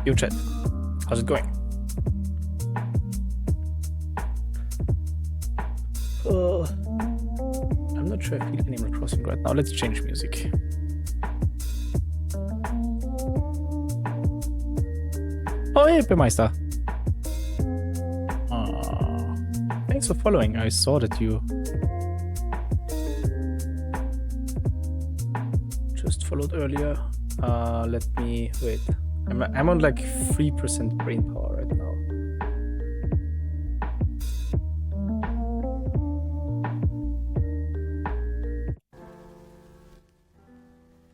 Yo chat, how's it going? I'm not sure I feel Animal Crossing right now. Let's change music. Oh hey, Bemeister. Thanks for following. I saw that you just followed earlier. Let me wait. I'm on like 3% brain power right now.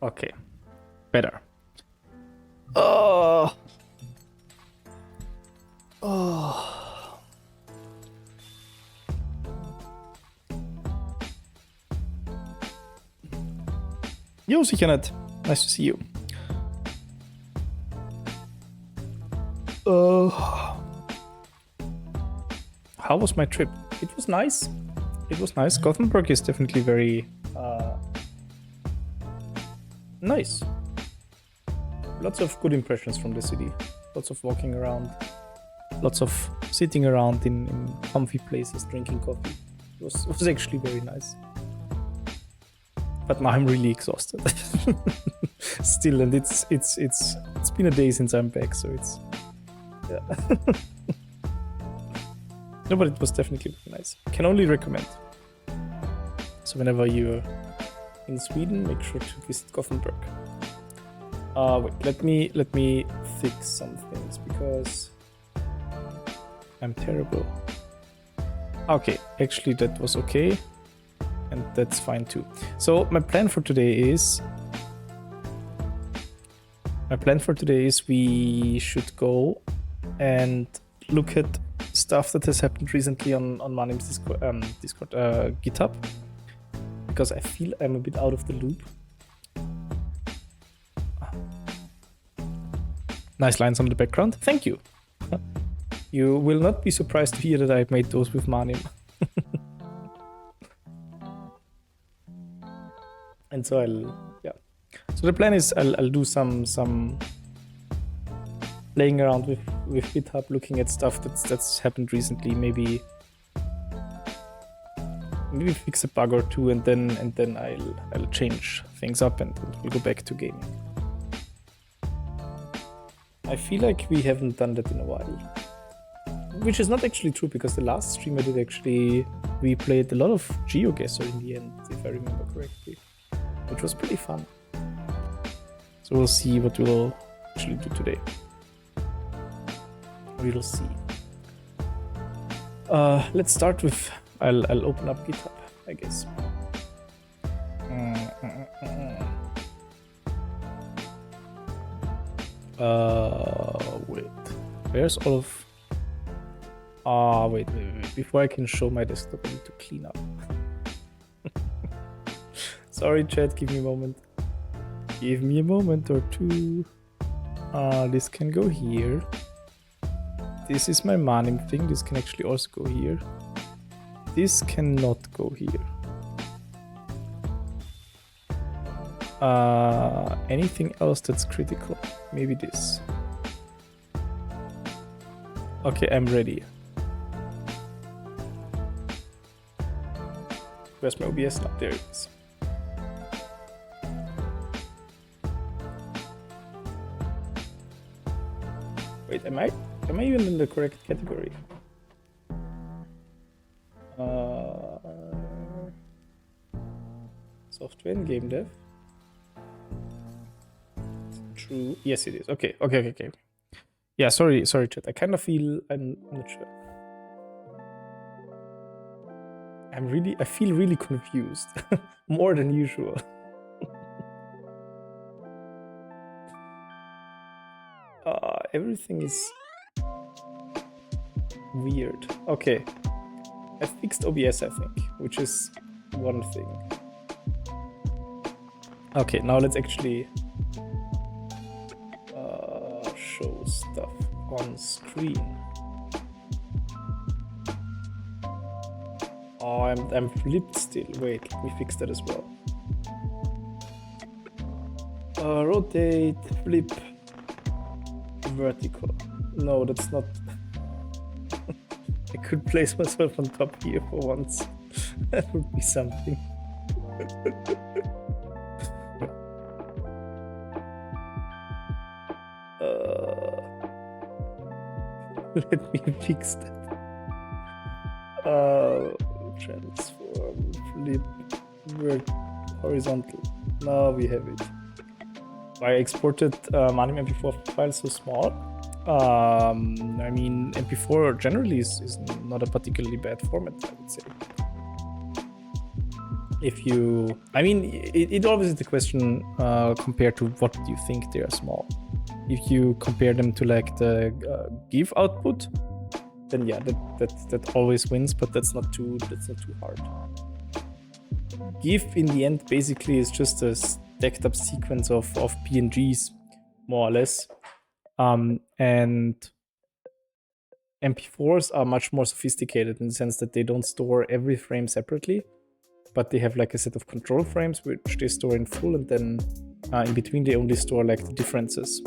Okay, better. Oh. Yo, sicher nicht. Nice to see you. How was my trip? It was nice. It was nice. Gothenburg is definitely very nice. Lots of good impressions from the city. Lots of walking around. Lots of sitting around in comfy places, drinking coffee. It was actually very nice. But now I'm really exhausted. Still, and it's been a day since I'm back, so it's yeah. No, but it was definitely very nice. Can only recommend. So whenever you're in Sweden, make sure to visit Gothenburg. Wait, let me fix some things because I'm terrible. Okay, actually that was okay. And that's fine too. So my plan for today is we should go and look at stuff that has happened recently on Manim's Discord, GitHub, because I feel I'm a bit out of the loop. Nice lines on the background. Thank you. You will not be surprised to hear that I've made those with Manim. And so So the plan is I'll do some playing around with GitHub, looking at stuff that's happened recently. Maybe fix a bug or two, and then I'll change things up and we'll go back to gaming. I feel like we haven't done that in a while, which is not actually true because the last stream I did we played a lot of GeoGuessr in the end, if I remember correctly, which was pretty fun. So we'll see what we'll actually do today. We'll see. Let's start with I'll open up GitHub, I guess. Wait. Where's all of? Wait. Before I can show my desktop, I need to clean up. Sorry, chat. Give me a moment. Give me a moment or two. This can go here. This is my Manim thing. This can actually also go here. This cannot go here. Anything else that's critical? Maybe this. Okay, I'm ready. Where's my OBS now? There it is. Wait, am I even in the correct category? Software and game dev. True. Yes, it is. Okay. Yeah, sorry, chat. I kind of feel I'm not sure. I feel really confused, more than usual. Everything is weird. Okay, I fixed OBS, I think, which is one thing. Okay, now let's actually show stuff on screen. Oh, I'm flipped still. Wait, let me fix that as well. Rotate, flip. Vertical. No, that's not. I could place myself on top here for once. That would be something. Let me fix that. Transform, flip, horizontal. Now we have it. I exported Manim MP4 file so small. I mean, MP4 generally is not a particularly bad format, I would say. If you, I mean, it always is the question compared to what do you think they are small. If you compare them to like the GIF output, then yeah, that always wins, but that's not too hard. GIF in the end basically is just a stacked up sequence of PNGs, more or less. And MP4s are much more sophisticated in the sense that they don't store every frame separately, but they have like a set of control frames which they store in full, and then in between they only store like the differences.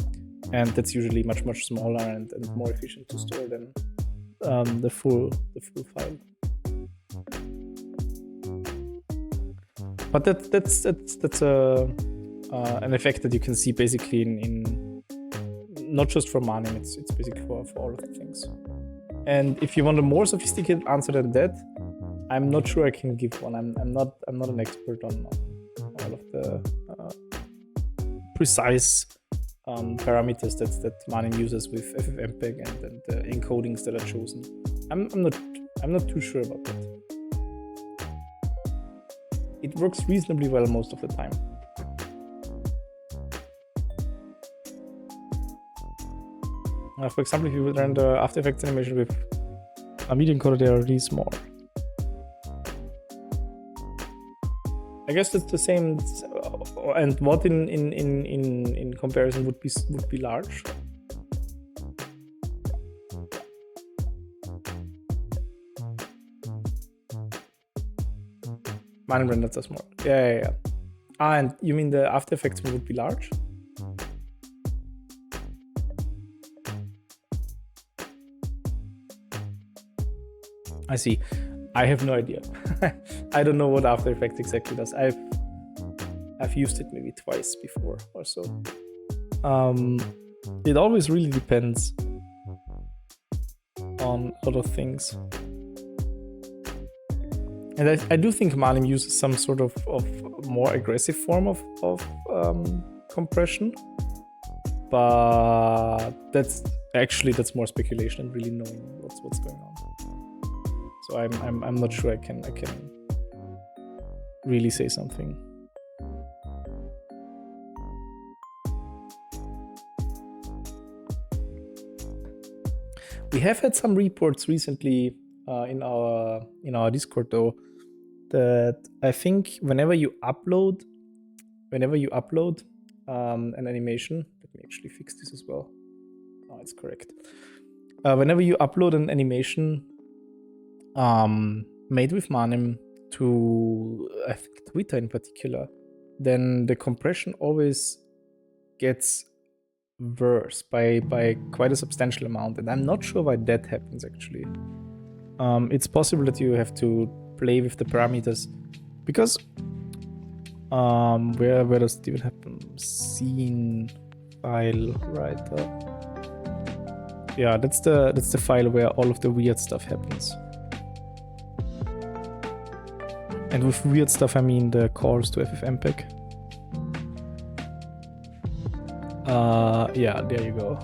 And that's usually much smaller and more efficient to store than the full file. But that's an effect that you can see basically in not just for Manim, it's basically for all of the things. And if you want a more sophisticated answer than that, I'm not sure I can give one. I'm not an expert on all of the precise parameters that Manim uses with FFmpeg and the encodings that are chosen. I'm not too sure about that. It works reasonably well most of the time. For example, if you would run the After Effects animation with a media encoder, they are really small. I guess that's the same. And what in comparison would be large? Manim renders are small. Yeah. Ah, and you mean the After Effects would be large? I see. I have no idea. I don't know what After Effects exactly does. I've used it maybe twice before or so. It always really depends on a lot of things. And I do think Manim uses some sort of more aggressive form of compression, but that's more speculation and really knowing what's going on. So I'm not sure I can really say something. We have had some reports recently in our Discord though, that I think whenever you upload an animation, let me actually fix this as well. Oh, it's correct. Whenever you upload an animation made with Manim to, I think, Twitter in particular, then the compression always gets worse by quite a substantial amount, and I'm not sure why that happens actually. It's possible that you have to play with the parameters, because where does it even happen? Scene file writer. Yeah, that's the file where all of the weird stuff happens. And with weird stuff, I mean the calls to FFmpeg. Yeah, there you go.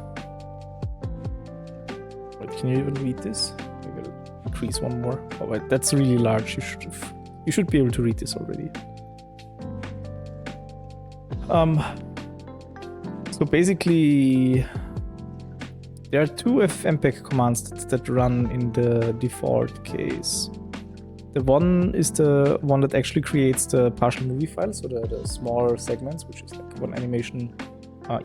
Wait, can you even read this? I gotta increase one more. Oh wait, that's really large. You should be able to read this already. So basically, there are two FFmpeg commands that run in the default case. The one is the one that actually creates the partial movie file, so the small segments, which is like one animation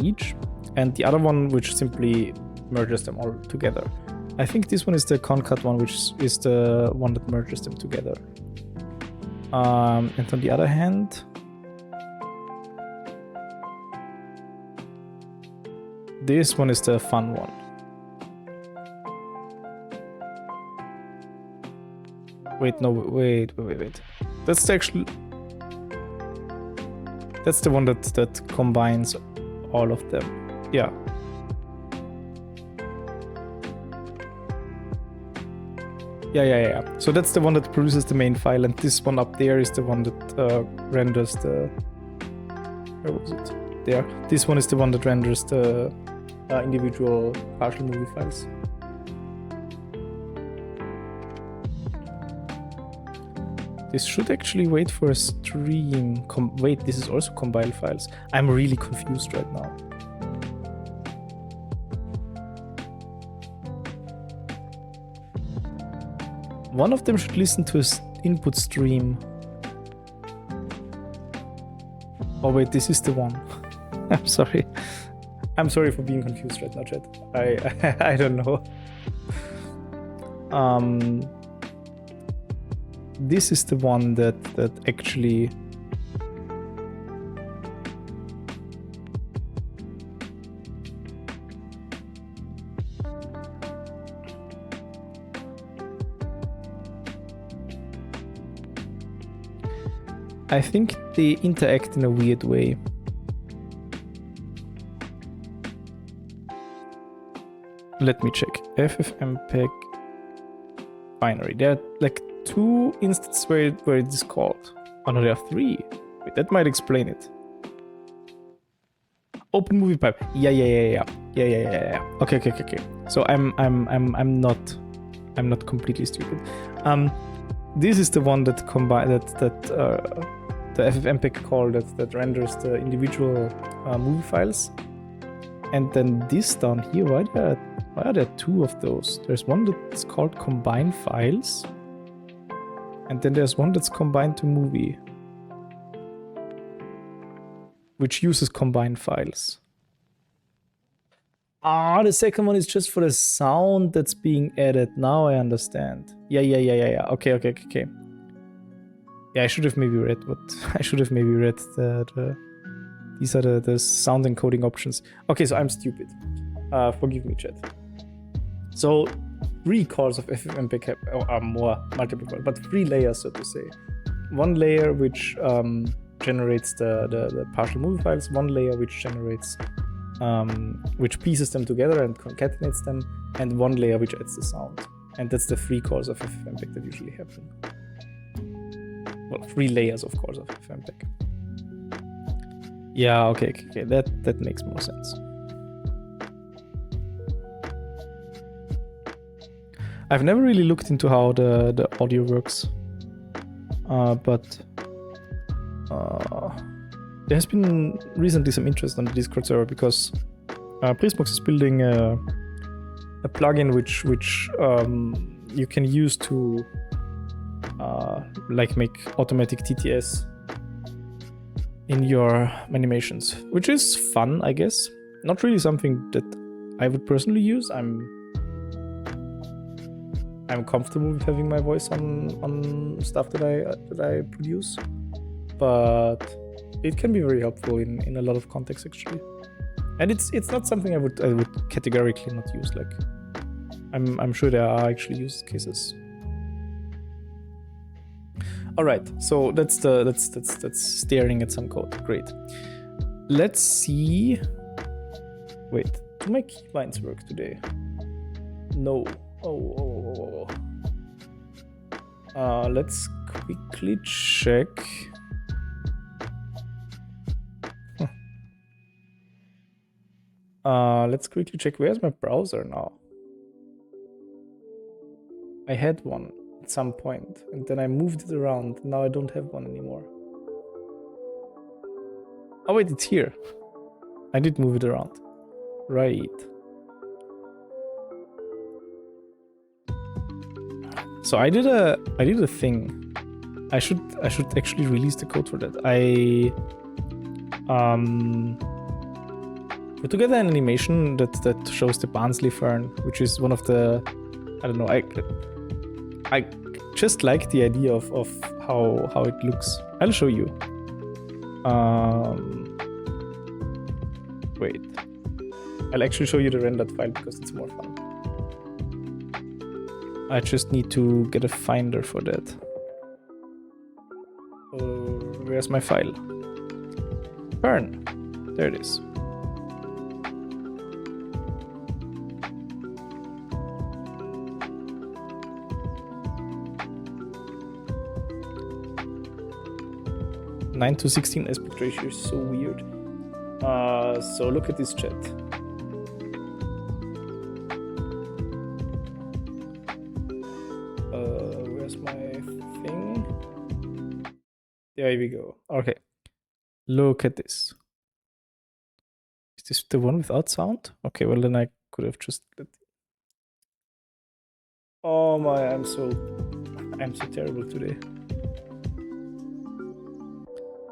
each, and the other one which simply merges them all together. I think this one is the concat one, which is the one that merges them together. And on the other hand, This one is the fun one. Wait, no, wait. That's actually... That's the one that combines all of them. Yeah. Yeah. So that's the one that produces the main file, and this one up there is the one that renders the... Where was it? There. This one is the one that renders the individual partial movie files. This should actually wait for a stream. Wait, this is also compile files. I'm really confused right now. One of them should listen to his input stream. Oh wait, this is the one. I'm sorry. I'm sorry for being confused right now, chat. I don't know. This is the one that actually... I think they interact in a weird way. Let me check. FFmpeg binary. There are like 2 instances where it is called. Oh no, there are 3. Wait, that might explain it. Open movie pipe. Yeah. Okay. So I'm not completely stupid. This is the one that the FFmpeg call that renders the individual movie files. And then this down here, why are there 2 of those? There's one that's called combine files. And then there's one that's combined to movie, which uses combined files. The second one is just for the sound that's being added. Now I understand. Yeah. Okay. Yeah, I should have maybe read that these are the sound encoding options. Okay, so I'm stupid. Forgive me, chat. So 3 calls of FFmpeg are more multiple calls, but 3 layers, so to say. One layer which generates the partial movie files, one layer which generates which pieces them together and concatenates them, and one layer which adds the sound. And that's the 3 calls of FFmpeg that usually happen. Well, 3 layers, of course, of FFmpeg. Yeah, okay, that makes more sense. I've never really looked into how the audio works, but there has been recently some interest on the Discord server because Prismox is building a plugin which you can use to like make automatic TTS in your animations, which is fun, I guess. Not really something that I would personally use. I'm comfortable with having my voice on stuff that I produce, but it can be very helpful in a lot of contexts actually. And it's not something I would categorically not use. Like I'm sure there are actually use cases. All right, so that's staring at some code. Great. Let's see. Wait, do my keylines work today? No. Oh. Let's quickly check. Let's quickly check. Where's my browser now? I had one at some point, and then I moved it around. Now I don't have one anymore. Oh wait, it's here. I did move it around. Right. So I did a thing. I should actually release the code for that. I put together an animation that shows the Barnsley fern, which is one of the, I don't know, I just like the idea of how it looks. I'll show you. Wait. I'll actually show you the rendered file because it's more fun. I just need to get a finder for that. Where's my file? Fern. There it is. Nine to 16 aspect ratio is so weird. So look at this chat. Where's my thing? There we go. Okay. Look at this. Is this the one without sound? Okay, well then I could have just... Oh my, I'm so terrible today.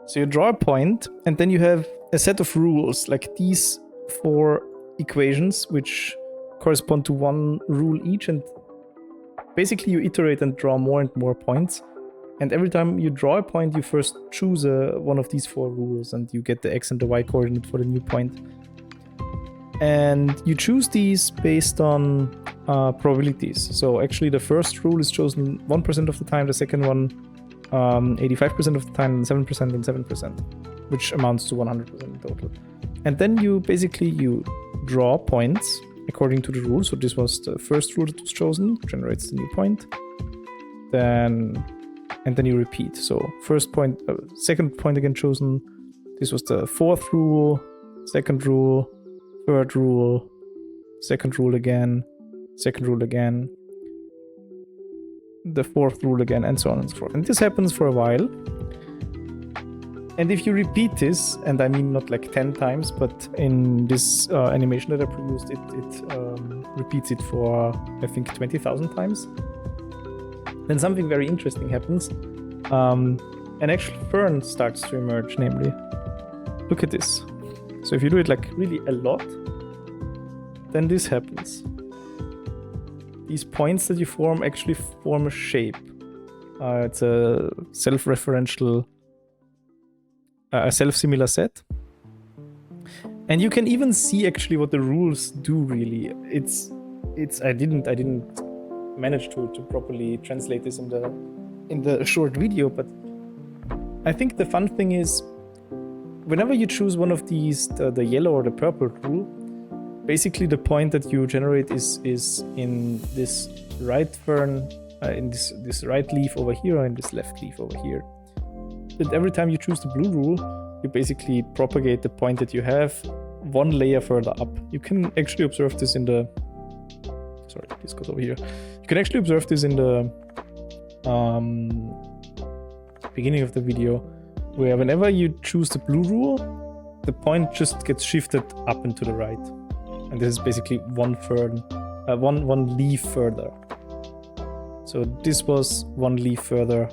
So you draw a point, and then you have a set of rules, like these 4 equations, which correspond to one rule each, and basically you iterate and draw more and more points. And every time you draw a point, you first choose one of these 4 rules, and you get the x and the y coordinate for the new point. And you choose these based on probabilities. So actually the first rule is chosen 1% of the time, the second one 85% of the time, and 7% and 7%, which amounts to 100% in total. And then you draw points according to the rule. So this was the first rule that was chosen, generates the new point. And then you repeat. So first point, second point again chosen. This was the 4th rule, second rule, third rule, second rule again, the 4th rule again, and so on and so forth. And this happens for a while. And if you repeat this, and I mean not like 10 times, but in this animation that I produced, it repeats it for, I think, 20,000 times. Then something very interesting happens. An actual fern starts to emerge, namely. Look at this. So if you do it like really a lot, then this happens. These points that you form actually form a shape. It's a self-referential, a self-similar set. And you can even see actually what the rules do really. I didn't manage to properly translate this in the short video, but I think the fun thing is whenever you choose one of these, the yellow or the purple rule, basically the point that you generate is in this right fern, in this right leaf over here, or in this left leaf over here. And every time you choose the blue rule, you basically propagate the point that you have one layer further up. You can actually observe this in the... Sorry, this goes over here. You can actually observe this in the beginning of the video, where whenever you choose the blue rule, the point just gets shifted up and to the right. And this is basically one leaf further. So this was one leaf further.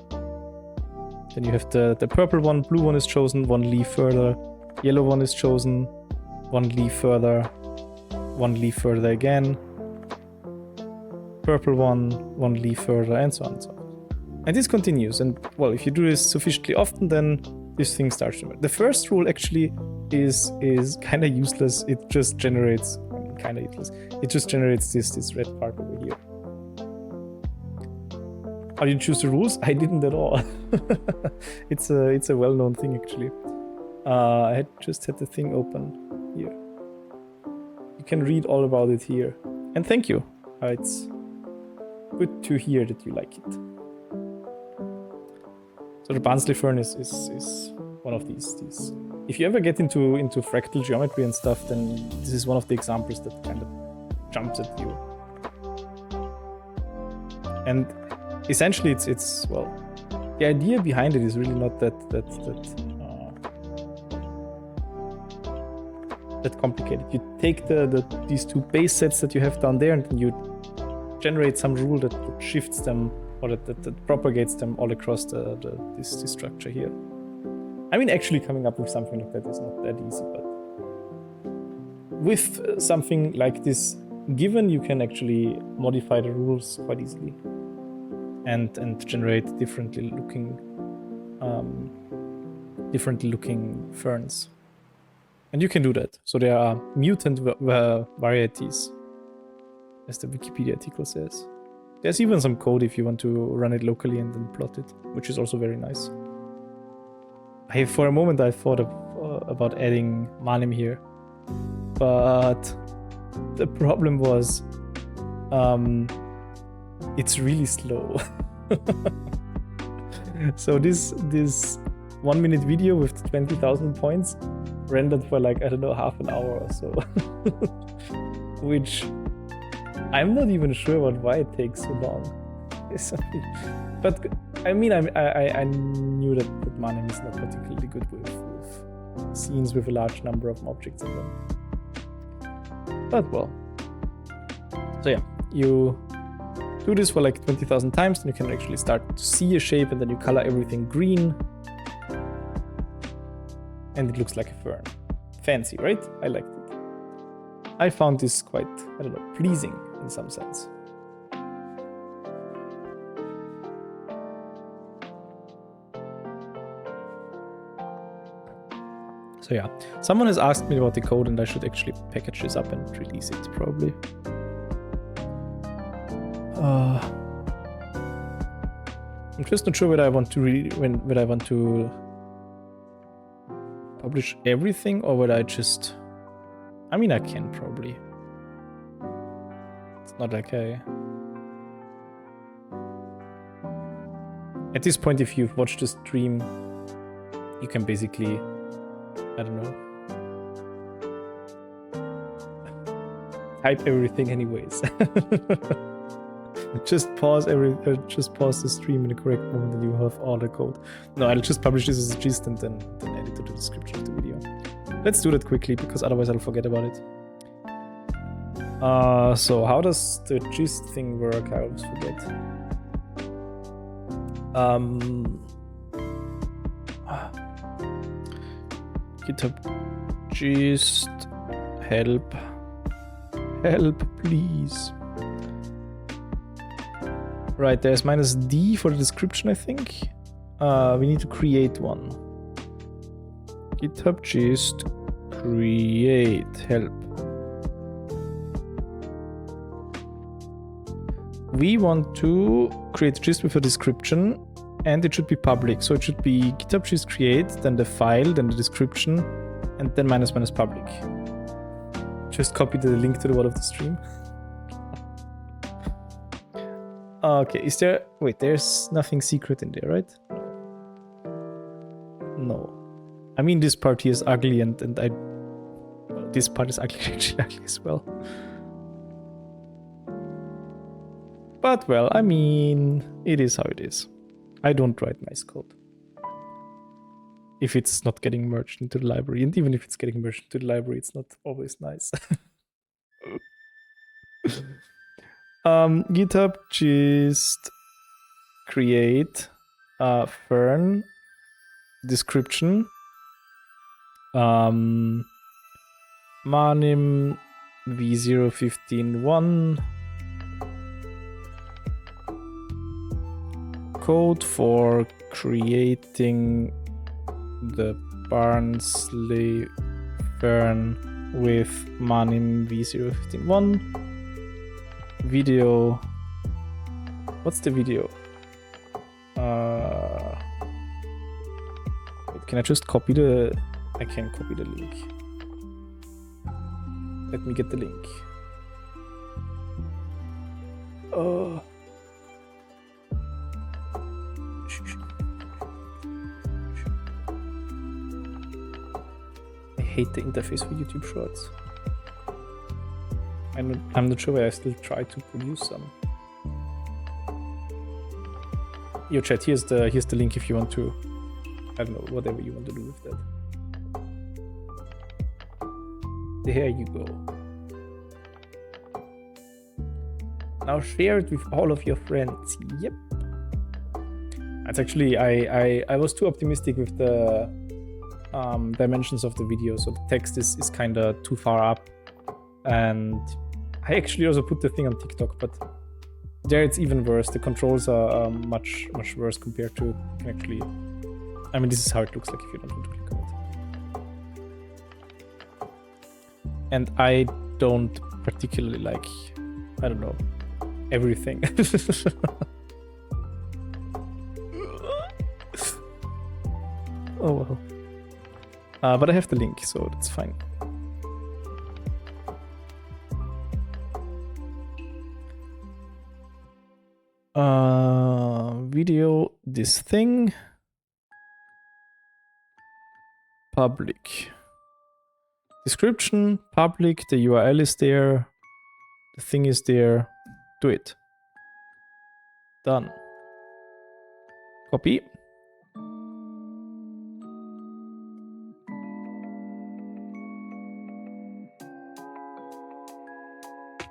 Then you have the purple one, blue one is chosen, one leaf further. Yellow one is chosen, one leaf further again. Purple one leaf further, and so on and so on. And this continues. And well, if you do this sufficiently often, then this thing starts to emerge. The first rule actually is kind of useless. It just generates... It just generates this red part over here. How do you choose the rules? I didn't at all. It's a well-known thing actually. I just had the thing open here. You can read all about it here. And thank you. It's good to hear that you like it. So the Barnsley fern is one of these. If you ever get into fractal geometry and stuff, then this is one of the examples that kind of jumps at you. And essentially, it's well, the idea behind it is really not that complicated. You take these 2 base sets that you have down there, and then you generate some rule that shifts them, or that propagates them all across this structure here. I mean, actually coming up with something like that is not that easy, but with something like this given, you can actually modify the rules quite easily and generate differently looking ferns. And you can do that. So there are mutant varieties, as the Wikipedia article says. There's even some code if you want to run it locally and then plot it, which is also very nice. For a moment I thought about adding manim here, but the problem was it's really slow. So this 1 minute video with 20,000 points rendered for like, I don't know, half an hour or so. Which I'm not even sure why it takes so long. But I mean, I knew that manim is not particularly good with scenes with a large number of objects in them. But well. So yeah, you do this for like 20,000 times, then you can actually start to see a shape, and then you color everything green. And it looks like a fern. Fancy, right? I liked it. I found this quite, I don't know, pleasing in some sense. So yeah, someone has asked me about the code, and I should actually package this up and release it probably. I'm just not sure whether I want to whether I want to publish everything or whether I just. I mean, I can probably. It's not like I. At this point, if you've watched the stream, you can basically, I don't know, type everything anyways. Just pause the stream in the correct moment and you have all the code. No, I'll just publish this as a gist and then add it to the description of the video. Let's do that quickly because otherwise I'll forget about it. So how does the gist thing work? I always forget. GitHub gist help please. Right, there's -d for the description, I think. We need to create one. GitHub gist create help. We want to create gist with a description, and it should be public. So it should be GitHub gist create, then the file, then the description, and then -- public. Just copy the link to the one of the stream. Okay, is there... Wait, there's nothing secret in there, right? No. I mean, this part here is ugly and I... Well, this part is actually ugly as well. But, well, I mean, it is how it is. I don't write nice code. If it's not getting merged into the library, and even if it's getting merged into the library, it's not always nice. GitHub gist create fern description manim v0.15.1 code for creating the Barnsley fern with manim v0.15.1 video. What's the video? Wait, can I just copy the... I can copy the link. Let me get the link. I hate the interface for YouTube Shorts. I'm not sure why I still try to produce some. Yo, chat, here's the link if you want to, I don't know, whatever you want to do with that. There you go. Now share it with all of your friends. Yep. That's actually, I was too optimistic with the dimensions of the video, so the text is kind of too far up. And I actually also put the thing on TikTok, but there it's even worse. The controls are much worse compared to actually. I mean, this is how it looks like if you don't want to click on And I don't particularly like, I don't know, everything. Oh well. But I have the link, so that's fine. Video, this thing. Public. Description, public, the URL is there. The thing is there. Do it. Done. Copy.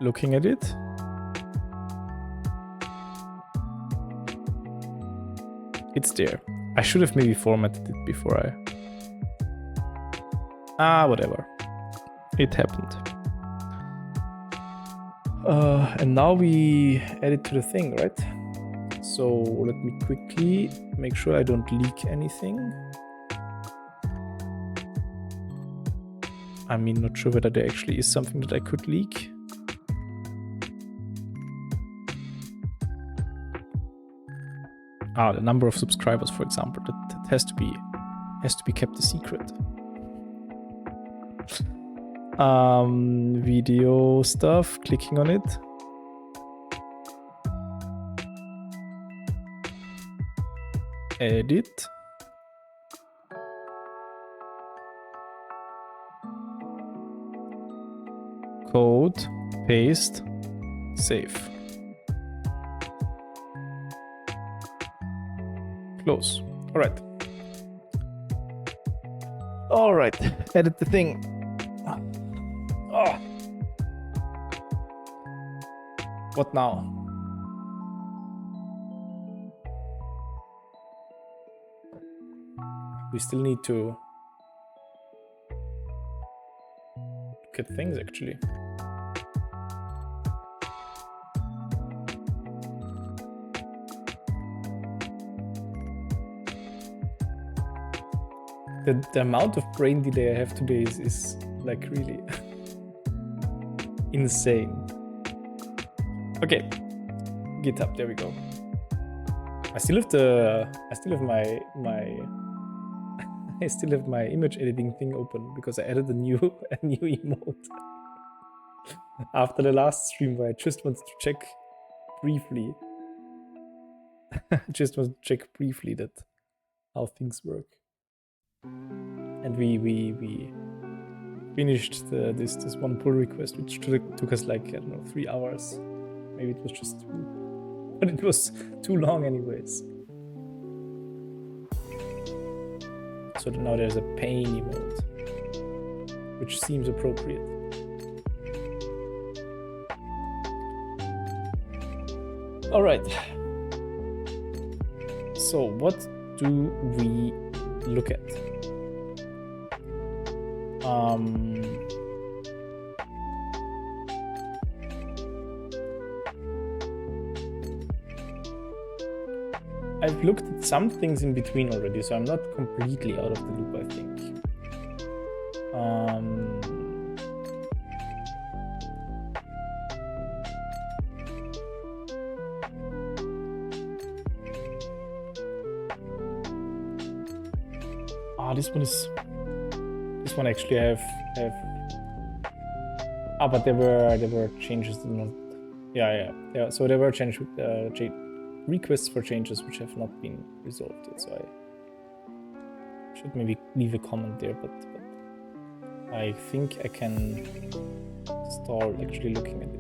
Looking at it. It's there. I should have maybe formatted it before whatever. It happened. And now we add it to the thing, right? So let me quickly make sure I don't leak anything. I mean, not sure whether there actually is something that I could leak. The number of subscribers, for example, that has to be kept a secret. Video stuff, clicking on it. Edit. Code, paste, save. Close. All right. Edit the thing. Oh. What now? We still need to look at things actually. The amount of brain delay I have today is like really insane. Okay, GitHub, there we go. I still have my image editing thing open because I added a new emote after the last stream where I just wanted to check briefly. That how things work. And we finished this one pull request, which took us like, I don't know, 3 hours. Maybe it was just 2, but it was too long anyways. So now there's a pain emote, which seems appropriate. All right. So what do we look at? I've looked at some things in between already, so I'm not completely out of the loop, I think. This one actually I have. But there were changes. Yeah. So there were requests for changes which have not been resolved yet. So I should maybe leave a comment there, but I think I can start actually looking at it.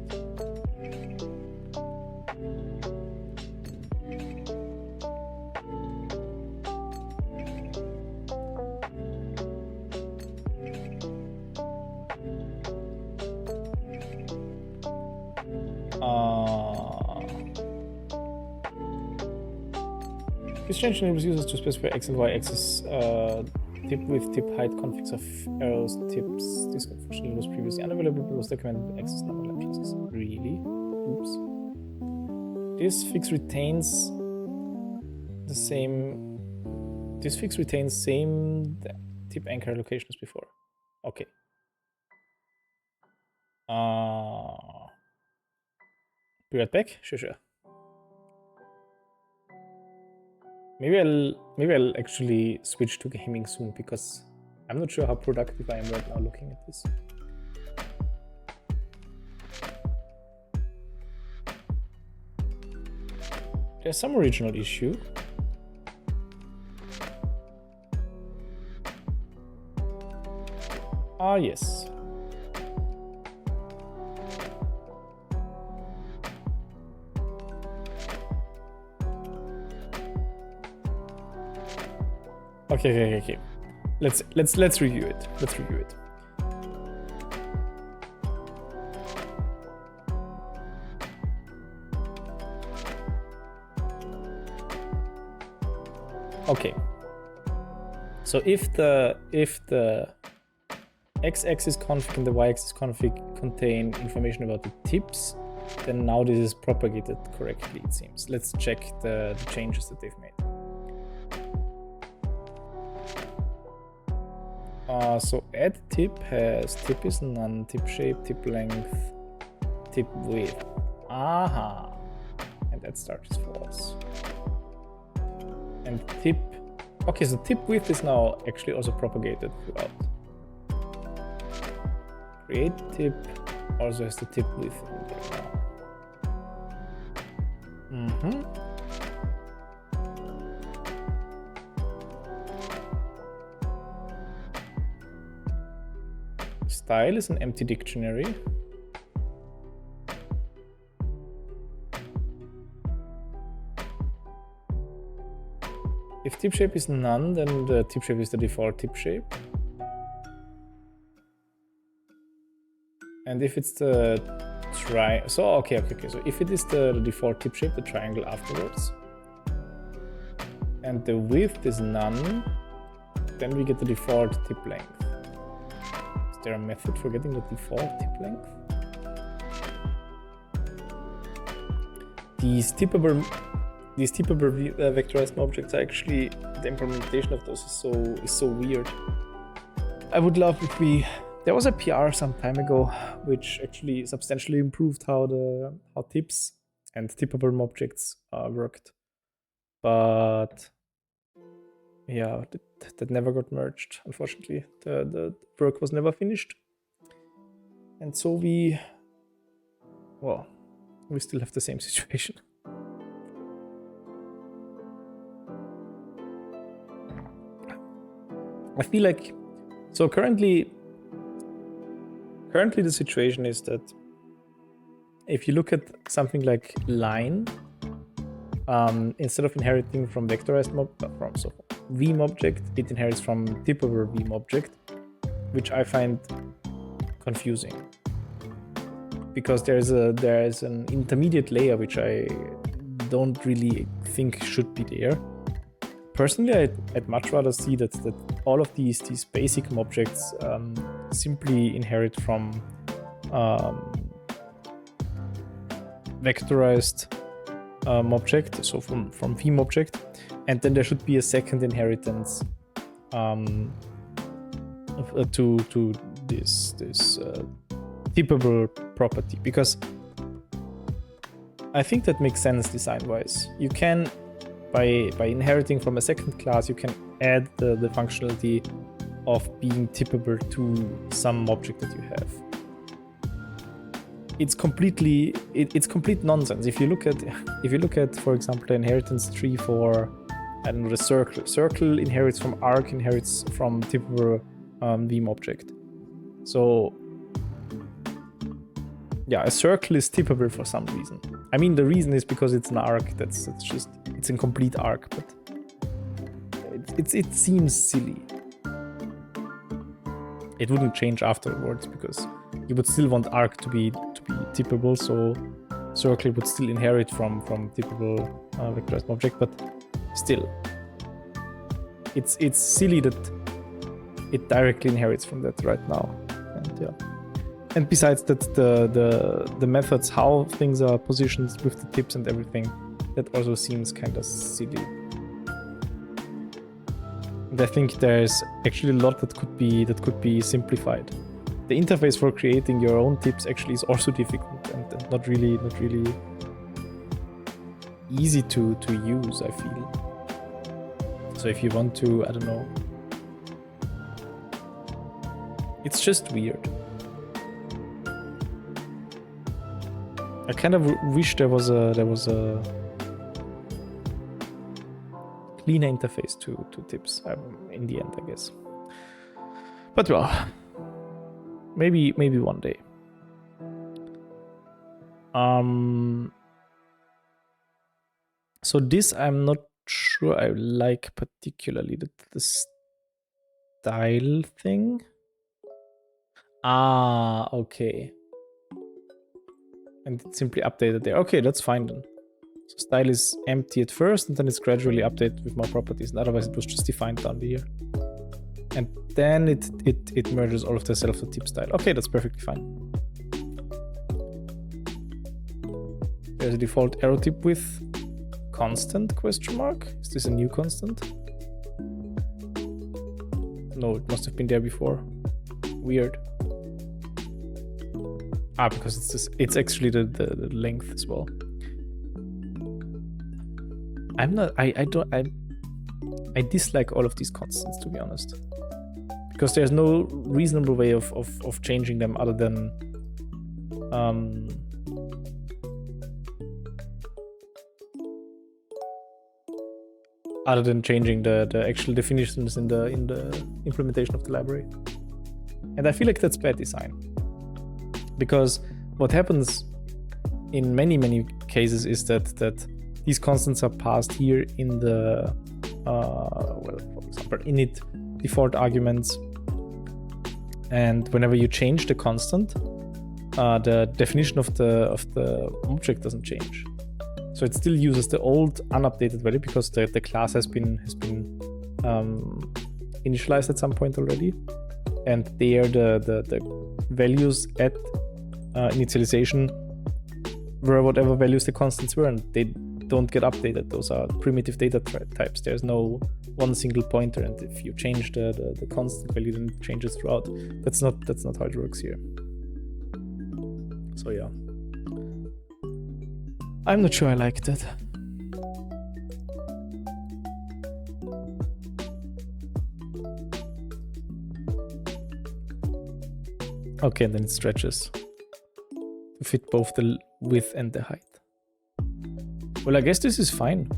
This change enables users to specify X and Y axis tip with tip height configs of arrows tips. This function was previously unavailable but was documented with access number addresses. Really? Oops. This fix retains same tip anchor location as before. Okay. Be right back. Sure. Maybe I'll actually switch to gaming soon because I'm not sure how productive I am right now looking at this. There's some original issue. Yes. Okay. Let's review it. Okay. So if the x-axis config and the y-axis config contain information about the tips, then now this is propagated correctly, it seems. Let's check the changes that they've made. So add tip has tip is none, tip shape, tip length, tip width. Aha! And that start is false. And tip, okay, so tip width is now actually also propagated throughout. Create tip also has the tip width in there now. Style is an empty dictionary. If tip shape is none, then the tip shape is the default tip shape. And if it's the so okay. So if it is the default tip shape, the triangle afterwards, and the width is none, then we get the default tip length. Is there a method for getting the default tip length? These tippable vectorized objects are actually, the implementation of those is so weird. I would love if there was a PR some time ago which actually substantially improved how tips and tippable objects worked, but yeah, that never got merged, unfortunately. The work was never finished, and so we still have the same situation. I feel like, so currently the situation is that if you look at something like line, instead of inheriting from vectorized Vim object, it inherits from tippable Vim object, which I find confusing because there's an intermediate layer which I don't really think should be there. Personally, I'd much rather see that all of these basic objects simply inherit from vectorized object, so from Vim object, and then there should be a second inheritance to this tippable property, because I think that makes sense design-wise. You can, by inheriting from a second class, you can add the functionality of being tippable to some object that you have. It's complete nonsense. If you look at, for example, the inheritance tree for, I don't know, the circle. Circle inherits from arc, inherits from tippable Vim object. So yeah, a circle is tippable for some reason. I mean, the reason is because it's an arc. It's a complete arc, but it seems silly. It wouldn't change afterwards because you would still want arc to be tippable, so circle would still inherit from tippable vectorized object, but still, it's silly that it directly inherits from that right now. And yeah. And besides that, the methods, how things are positioned with the tips and everything, that also seems kind of silly. And I think there's actually a lot that could be simplified. the interface for creating your own tips actually is also difficult and not really easy to use, I feel. So if you want to, I don't know, it's just weird. I kind of wish there was a cleaner interface to tips in the end, I guess. But well, maybe one day. So this I'm not sure I like particularly, the style thing. Ah, okay. And it's simply updated there. Okay, that's fine then. So style is empty at first, and then it's gradually updated with more properties. And otherwise, it was just defined down here. And then it merges all of the self to tip style. Okay, that's perfectly fine. There's a default arrow tip with constant question mark. Is this a new constant? No, it must have been there before. Weird. Ah, because it's actually the length as well. I dislike all of these constants, to be honest, because there's no reasonable way of changing them other than changing the actual definitions in the implementation of the library. And I feel like that's bad design. Because what happens in many cases is that these constants are passed here in the well, for example, init default arguments, and whenever you change the constant, the definition of the object doesn't change. So it still uses the old unupdated value because the class has been initialized at some point already, and there the values at initialization were whatever values the constants were, and they don't get updated. Those are primitive data types. There's no one single pointer, and if you change the constant value, then it changes throughout. That's not how it works here. So yeah, I'm not sure I like that. Okay, and then it stretches to fit both the width and the height. Well, I guess this is fine.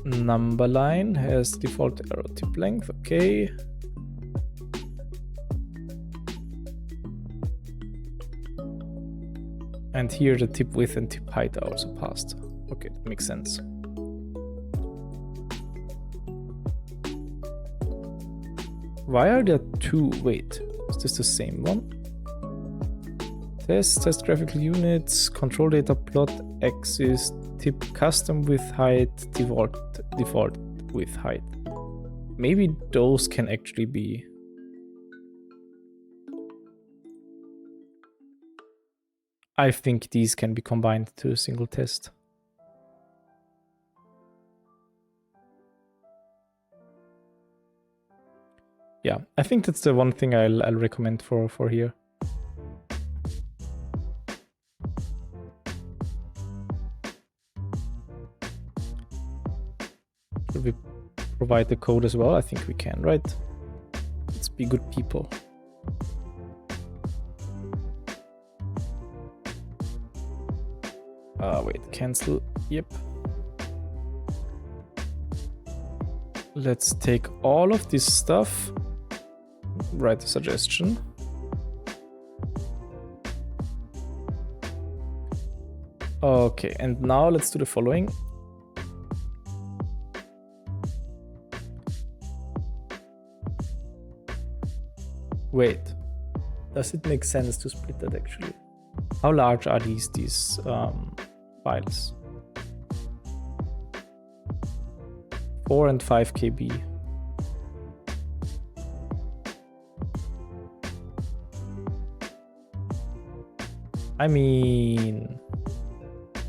Number line has default arrow tip length, okay. And here the tip width and tip height are also passed. Okay, that makes sense. Why are there two? Wait, is this the same one? Test graphical units, control data plot, axis, tip custom width height, default width height. Maybe those can actually be. I think these can be combined to a single test. Yeah, I think that's the one thing I'll recommend for here. Should we provide the code as well? I think we can, right? Let's be good people. Wait, cancel. Yep. Let's take all of this stuff. Write a suggestion. Okay, and now let's do the following. Wait, does it make sense to split that actually? How large are these files? 4 and 5 KB. I mean, I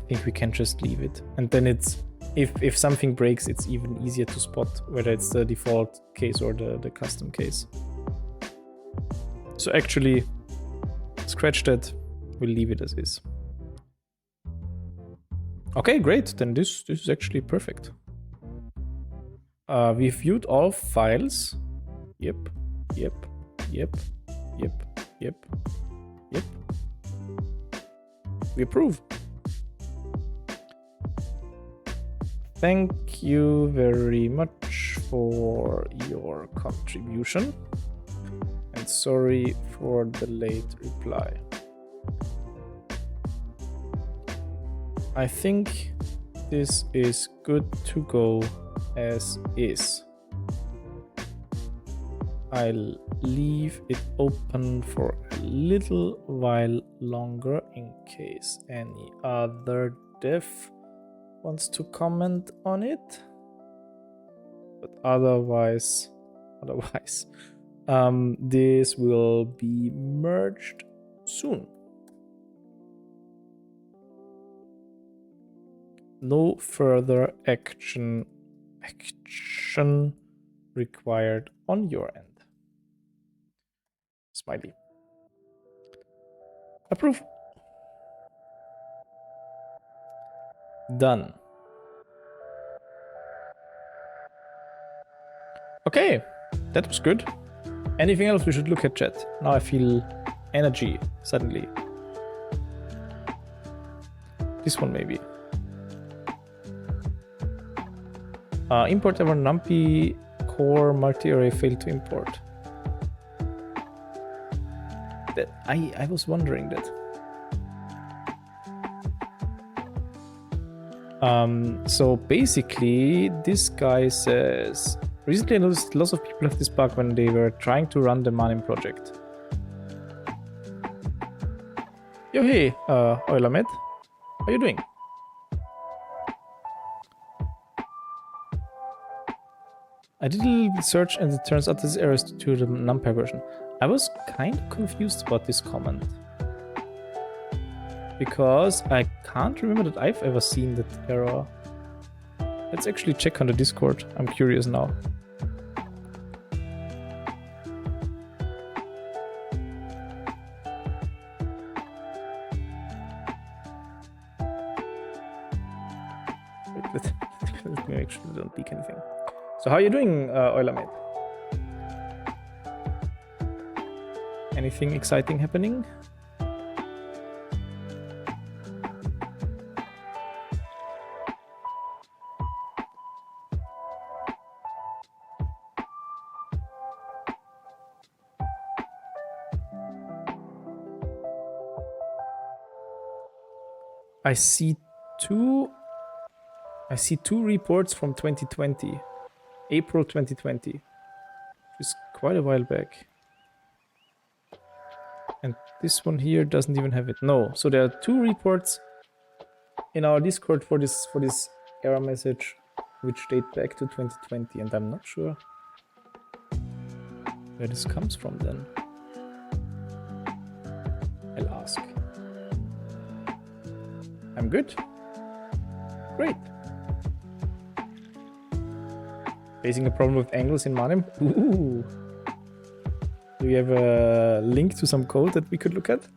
think we can just leave it. And then it's, if something breaks, it's even easier to spot whether it's the default case or the custom case. So actually, scratch that. We'll leave it as is. Okay, great. Then this is actually perfect. We viewed all files. Yep. We approve. Thank you very much for your contribution. And sorry for the late reply. I think this is good to go as is. I'll leave it open for a little while longer in case any other dev wants to comment on it. But otherwise, this will be merged soon. No further action required on your end. Smiley. Approve. Done. Okay, that was good. Anything else we should look at, chat? Now I feel energy suddenly. This one maybe. Import ever numpy core multi-array failed to import. That I was wondering that. So basically, this guy says, recently I noticed lots of people have this bug when they were trying to run the Manim project. Yo, hey, Oilamed, how are you doing? I did a little bit search and it turns out this error is due to the NumPy version. I was kind of confused about this comment. Because I can't remember that I've ever seen that error. Let's actually check on the Discord. I'm curious now. Wait, let me make sure I don't leak anything. So how are you doing, Oilamate? Anything exciting happening? I see two reports from 2020, April 2020, which is quite a while back. And this one here doesn't even have it. No, so there are two reports in our Discord for this error message, which date back to 2020, and I'm not sure where this comes from then. I'll ask. I'm good. Great. Facing a problem with angles in Manim? Ooh. Do you have a link to some code that we could look at?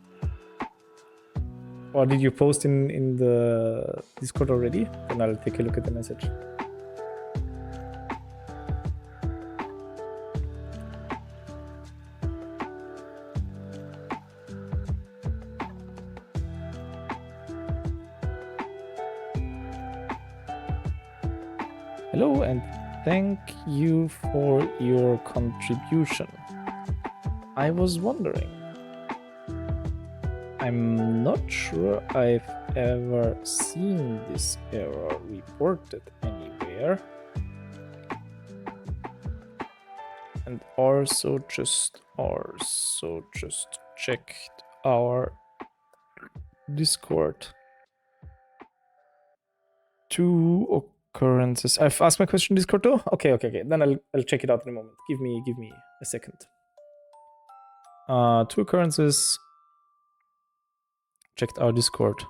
Or did you post in the Discord already? Then I'll take a look at the message. Hello and thank you for your contribution. I was wondering. I'm not sure I've ever seen this error reported anywhere. And also just checked our Discord. Two occurrences. I've asked my question in Discord too? Okay. Then I'll check it out in a moment. Give me a second. Two occurrences checked our Discord,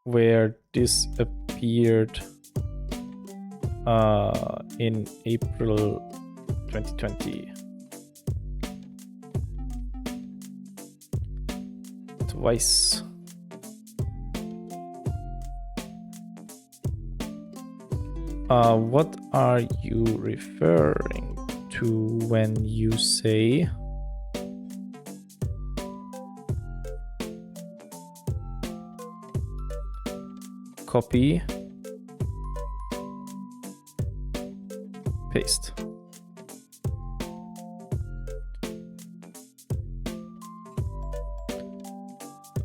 where this appeared in April 2020. Twice. What are you referring to when you say copy, paste?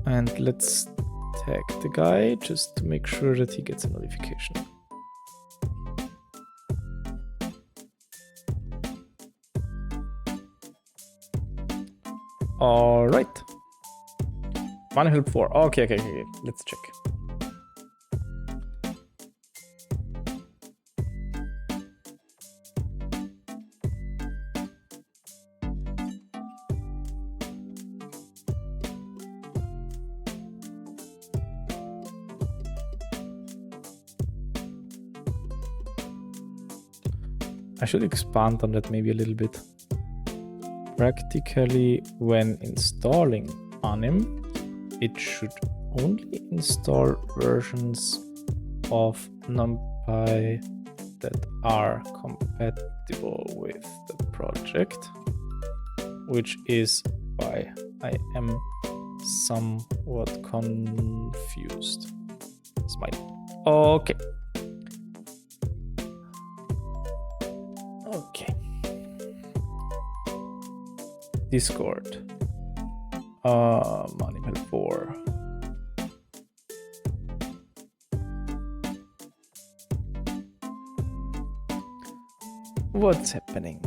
And let's tag the guy just to make sure that he gets a notification. All right. Money help 4. Okay. Let's check. I should expand on that maybe a little bit. Practically, when installing Anim, it should only install versions of NumPy that are compatible with the project, which is why I am somewhat confused. Smile. Okay. Discord. Animal 4. What's happening?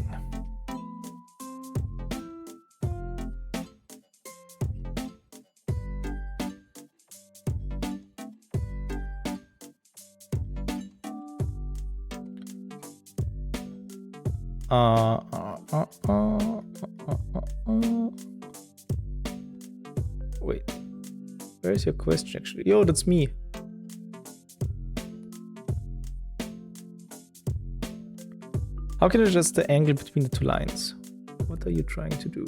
Wait, where's your question actually? Yo, that's me. How can I adjust the angle between the two lines? What are you trying to do?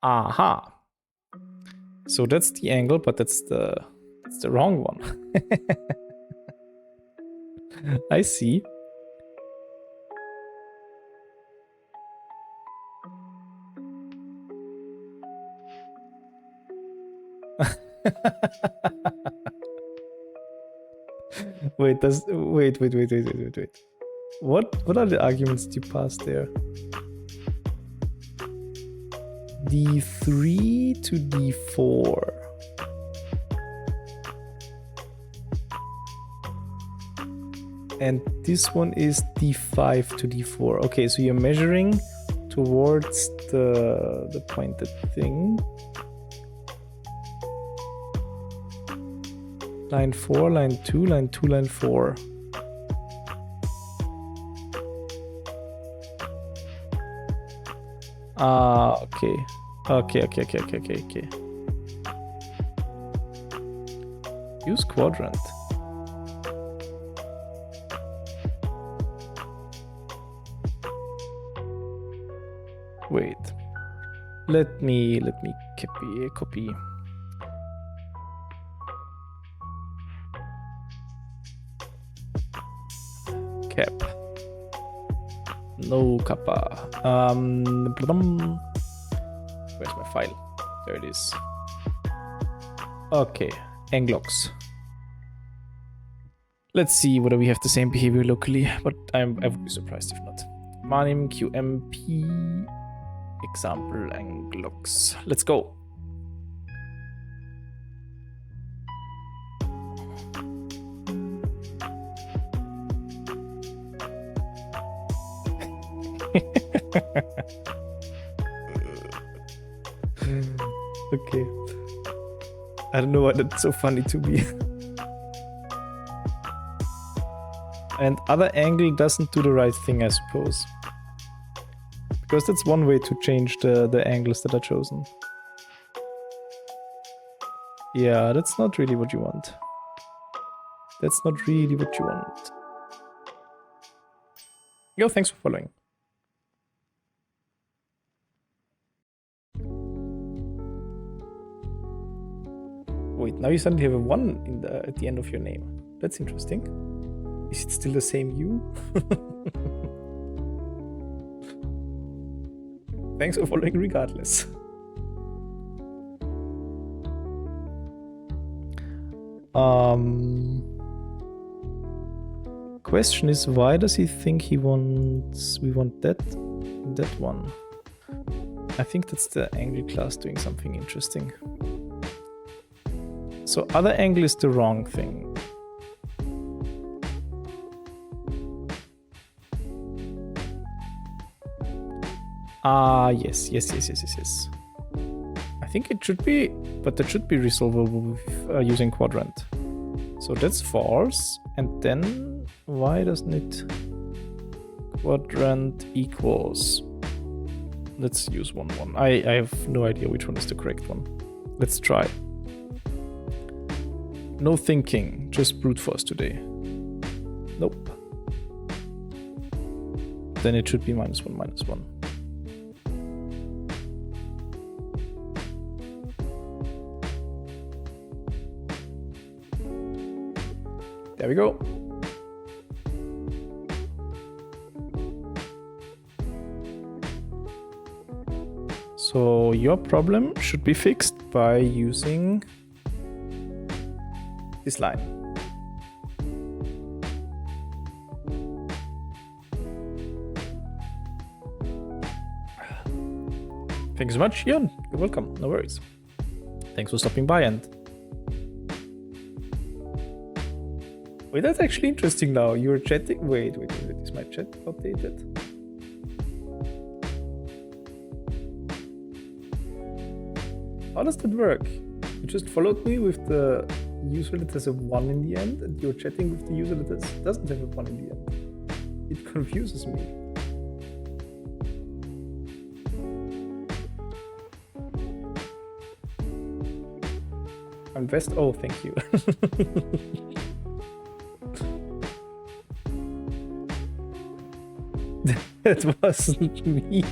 Aha. So that's the angle, but that's the wrong one. I see. Wait. What are the arguments you passed there? D3 to D4. And this one is D5 to D4. Okay, so you're measuring towards the pointed thing. Line 4, line 2, line 2, line 4. Okay. Okay. Use quadrant. Wait. Let me copy. Cap. No kappa. Where's my file? There it is. Okay, Anglox. Let's see whether we have the same behavior locally, but I would be surprised if not. Manim QMP example Anglox. Let's go. Okay. I don't know why that's so funny to me. And other angle doesn't do the right thing, I suppose. Because that's one way to change the angles that are chosen. Yeah, that's not really what you want. That's not really what you want. Yo, thanks for following. Wait, now you suddenly have a 1 at the end of your name. That's interesting. Is it still the same you? Thanks for following regardless. Question is, why does he think we want that one? I think that's the angry class doing something interesting. So other angle is the wrong thing. Yes. I think it should be, but that should be resolvable with using quadrant. So that's false. And then why doesn't it quadrant equals? Let's use 1, 1. I have no idea which one is the correct one. Let's try. No thinking, just brute force today. Nope. Then it should be -1, -1. There we go. So your problem should be fixed by using this line. Thanks so much, Jan. You're welcome. No worries. Thanks for stopping by. And wait, that's actually interesting now. You're chatting. Wait. Is my chat outdated? How does that work? You just followed me with the user that has a 1 in the end, and you're chatting with the user that doesn't have a 1 in the end. It confuses me. I'm best. Oh, thank you. That wasn't me.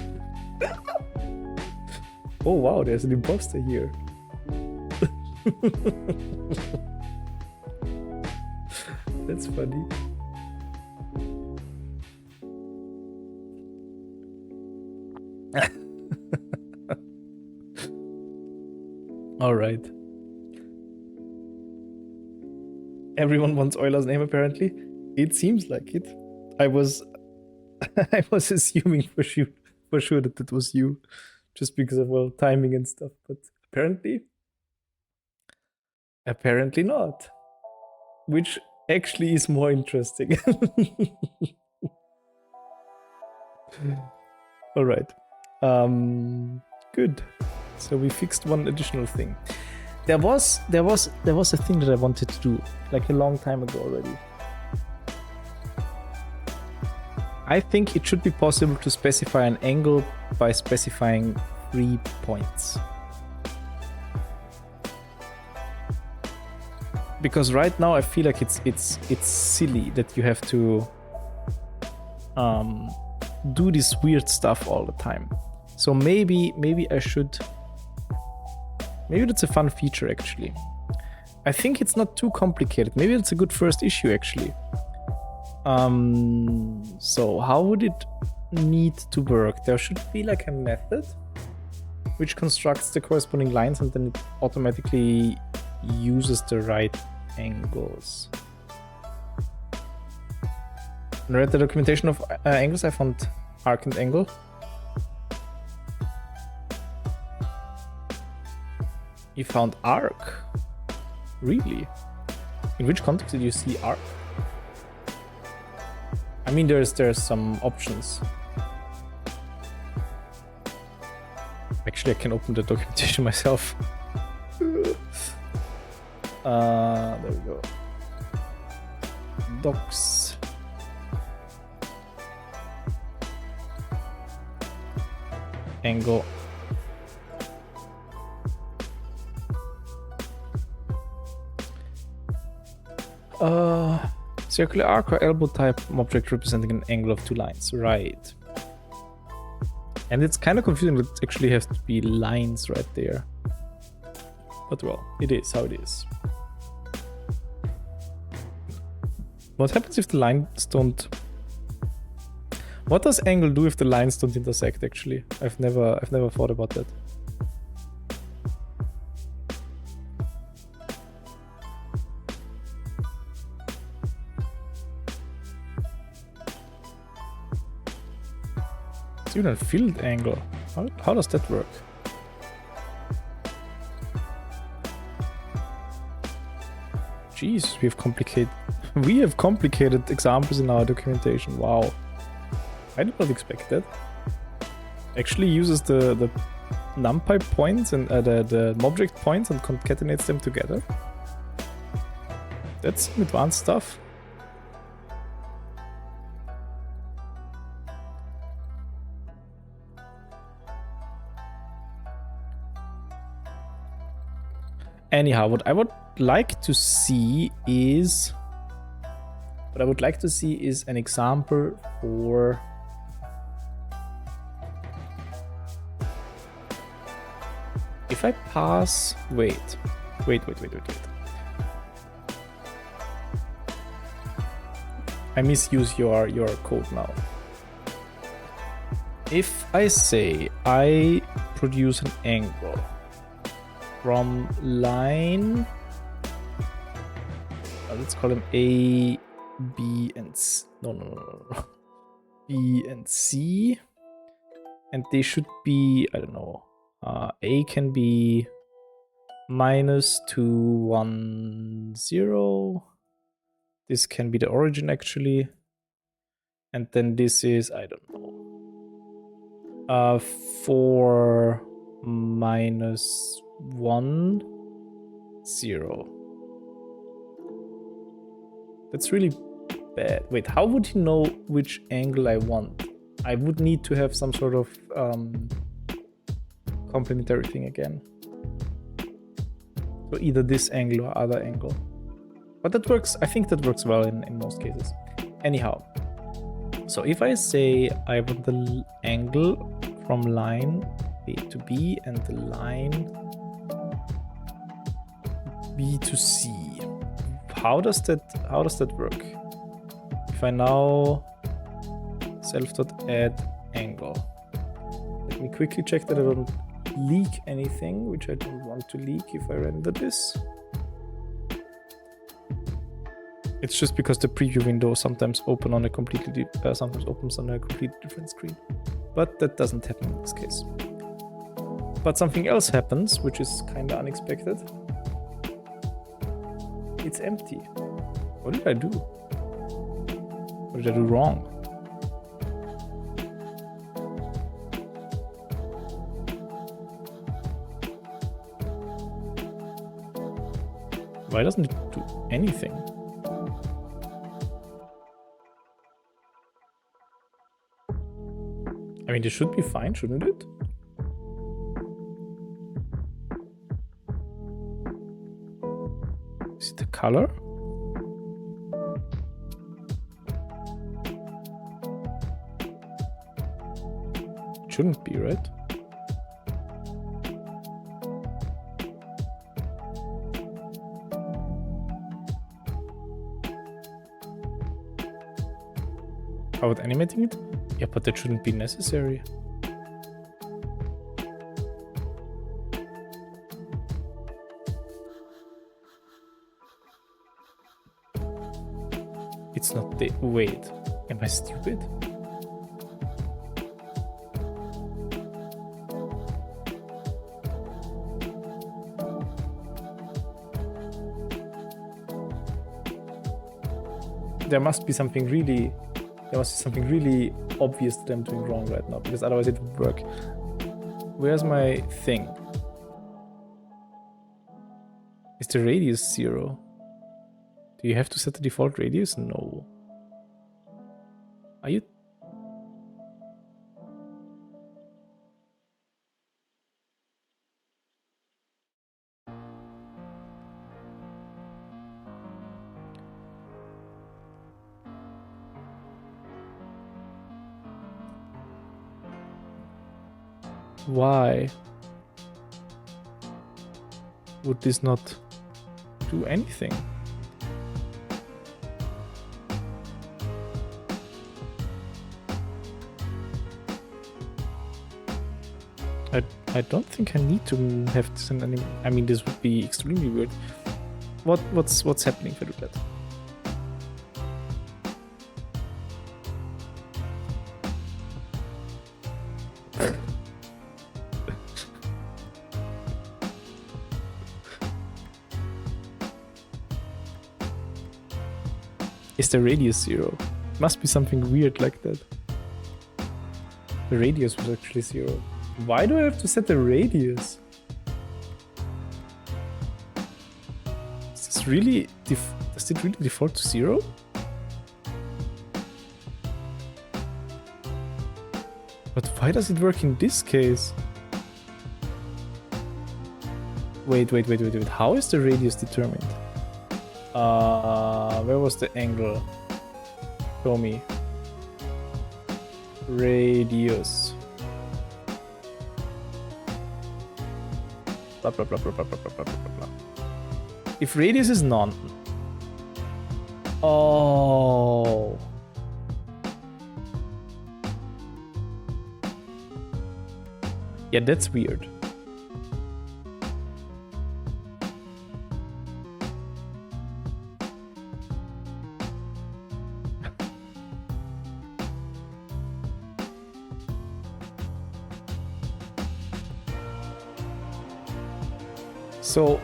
Oh wow, there's an imposter here. That's funny. All right. Everyone wants Euler's name apparently. It seems like it. I was assuming for sure that it was you, just because of, well, timing and stuff, but apparently not, which actually is more interesting. All right, good. So we fixed one additional thing. There was a thing that I wanted to do like a long time ago already. I think it should be possible to specify an angle by specifying 3 points. Because right now I feel like it's silly that you have to do this weird stuff all the time. So maybe I should. Maybe that's a fun feature actually. I think it's not too complicated. Maybe it's a good first issue actually. So how would it need to work? There should be like a method which constructs the corresponding lines and then it automatically uses the right angles. When I read the documentation of angles, I found arc and angle. You found arc? Really? In which context did you see arc? I mean, there's some options. Actually, I can open the documentation myself. There we go. Docs. angle. Circular arc or elbow type object representing an angle of 2 lines. Right. And it's kind of confusing. It actually has to be lines right there. But well, it is how it is. What happens if the lines don't... What does angle do if the lines don't intersect, actually? I've never thought about that. It's even a field angle. How does that work? Jeez, we have complicated examples in our documentation. Wow. I did not expect that. Actually uses the numpy points and the object points and concatenates them together. That's some advanced stuff. Anyhow, what I would like to see is an example for if I pass, wait. I misuse your code now. If I say I produce an angle from line, let's call them A, B, and C. No. B and C. And they should be, I don't know. A can be -2, 1, 0. This can be the origin, actually. And then this is, I don't know. 4, -1, 0. That's really bad. Wait, how would he know which angle I want? I would need to have some sort of complementary thing again. So either this angle or other angle. But that works, I think that works well in most cases. Anyhow, so if I say I want the angle from line A to B and the line B to C, how does that work? If I now self.add angle, let me quickly check that I don't leak anything, which I don't want to leak if I render this. It's just because the preview window sometimes opens on a completely different screen. But that doesn't happen in this case. But something else happens, which is kind of unexpected. It's empty. What did I do? What did I do wrong? Why doesn't it do anything? I mean, this should be fine, shouldn't it? Is it the color? It shouldn't be, right? How about animating it? Yeah, but that shouldn't be necessary. It's not the... Wait, am I stupid? There must be something really obvious that I'm doing wrong right now, because otherwise it would work. Where's my thing? Is the radius 0? Do you have to set the default radius? No. Are you... why would this not do anything? I don't think I need to have this in any. I mean, this would be extremely weird. What's happening if I do that? Is the radius 0? Must be something weird like that. The radius was actually 0. Why do I have to set the radius? Is this really does it really default to 0? But why does it work in this case? Wait. How is the radius determined? Where was the angle? Show me. Radius. Blah, blah, blah, blah, blah, blah, blah, blah, blah. If radius is none. Oh. Yeah, that's weird. So,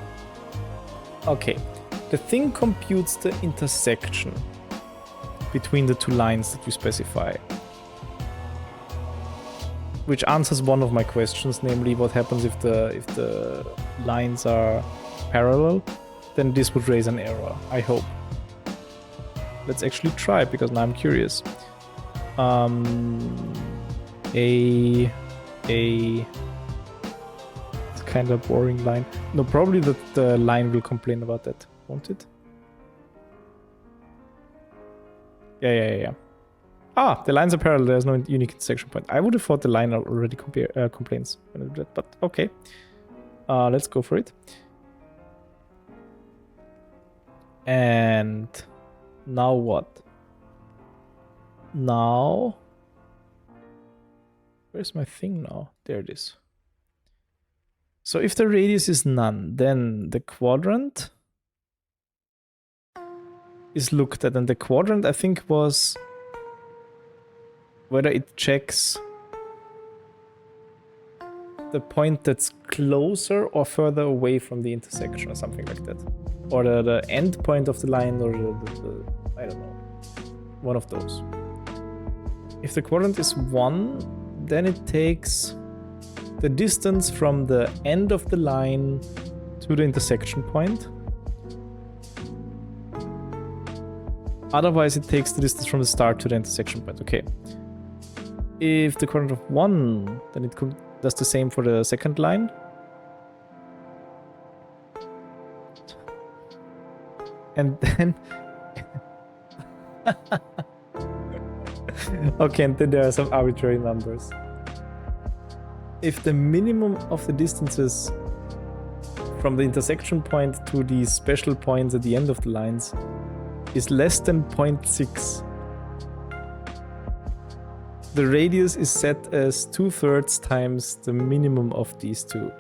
okay, the thing computes the intersection between the two lines that we specify, which answers one of my questions, namely what happens if the lines are parallel. Then this would raise an error, I hope. Let's actually try, because now I'm curious. Kind of boring line. No, probably the line will complain about that, won't it? Yeah. Ah, the lines are parallel. There's no unique intersection point. I would have thought the line already complains when I do that, but okay. Let's go for it. And now what? Now, where's my thing now? There it is. So if the radius is none, then the quadrant is looked at, and the quadrant I think was whether it checks the point that's closer or further away from the intersection or something like that. Or the end point of the line, or the I don't know, one of those. If the quadrant is 1, then it takes the distance from the end of the line to the intersection point. Otherwise, it takes the distance from the start to the intersection point. Okay. If the quadrant of 1, then it does the same for the second line. And then... okay, and then there are some arbitrary numbers. If the minimum of the distances from the intersection point to the special points at the end of the lines is less than 0.6, the radius is set as 2/3 times the minimum of these two.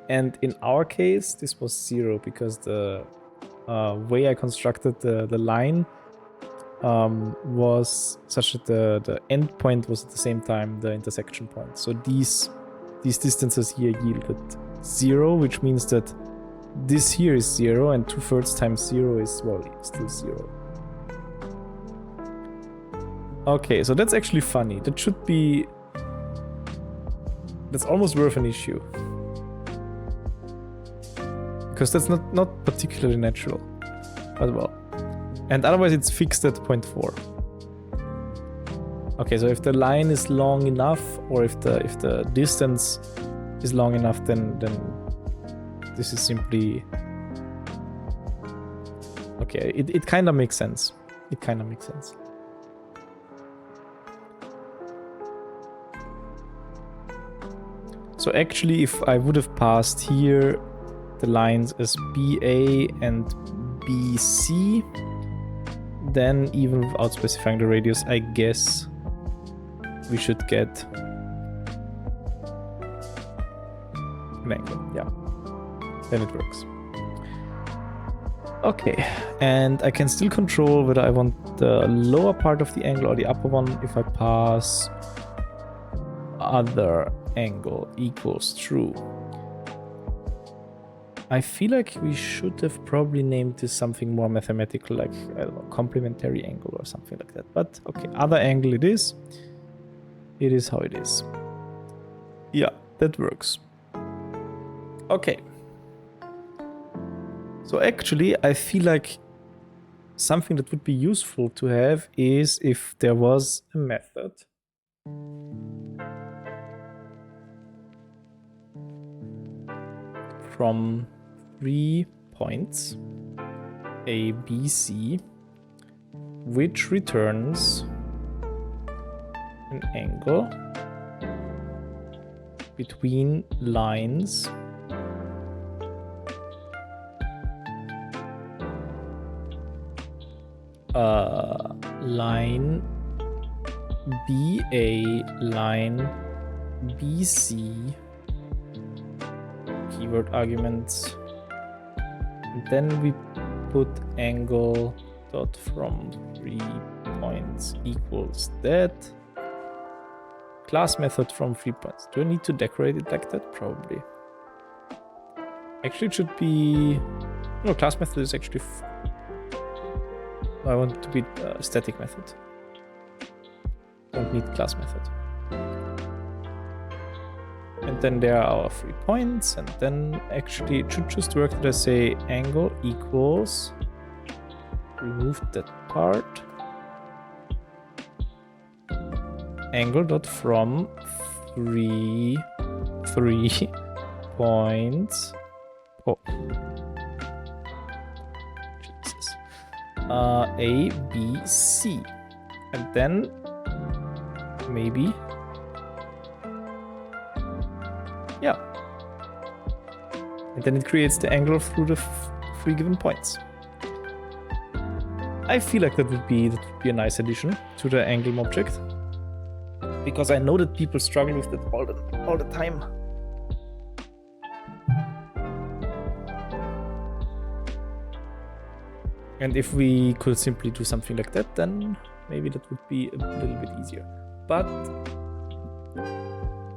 And in our case, this was 0 because the way I constructed the line was such that the end point was at the same time the intersection point. So these distances here yielded 0, which means that this here is 0, and 2/3 times 0 is, well, still 0. Okay, so that's actually funny. That should be... that's almost worth an issue. Because that's not particularly natural as well. And otherwise it's fixed at 0.4. Okay, so if the line is long enough, or if the distance is long enough, then this is simply... okay, it kind of makes sense. It kind of makes sense. So actually, if I would have passed here the lines as BA and BC, then even without specifying the radius, I guess we should get an angle. Yeah, then it works. Okay, and I can still control whether I want the lower part of the angle or the upper one if I pass other angle equals true. I feel like we should have probably named this something more mathematical, like, I don't know, complementary angle or something like that. But okay, other angle it is. It is how it is. Yeah, that works. Okay. So actually, I feel like something that would be useful to have is if there was a method from 3 points, A, B, C, which returns an angle between lines line BA, line BC, keyword arguments, and then we put angle dot from 3 points equals that. Class method from 3 points. Do I need to decorate it like that? Probably. Actually, it should be... No, class method is actually... I want it to be a static method. Don't need class method. And then there are our 3 points, and then actually it should just work that I say angle equals, remove that part, angle dot from 3 points. Oh, Jesus. A, B, C, and then maybe, yeah, and then it creates the angle through the 3 given points. I feel like that would be a nice addition to the angle object, because I know that people struggle with that all the time. And if we could simply do something like that, then maybe that would be a little bit easier. But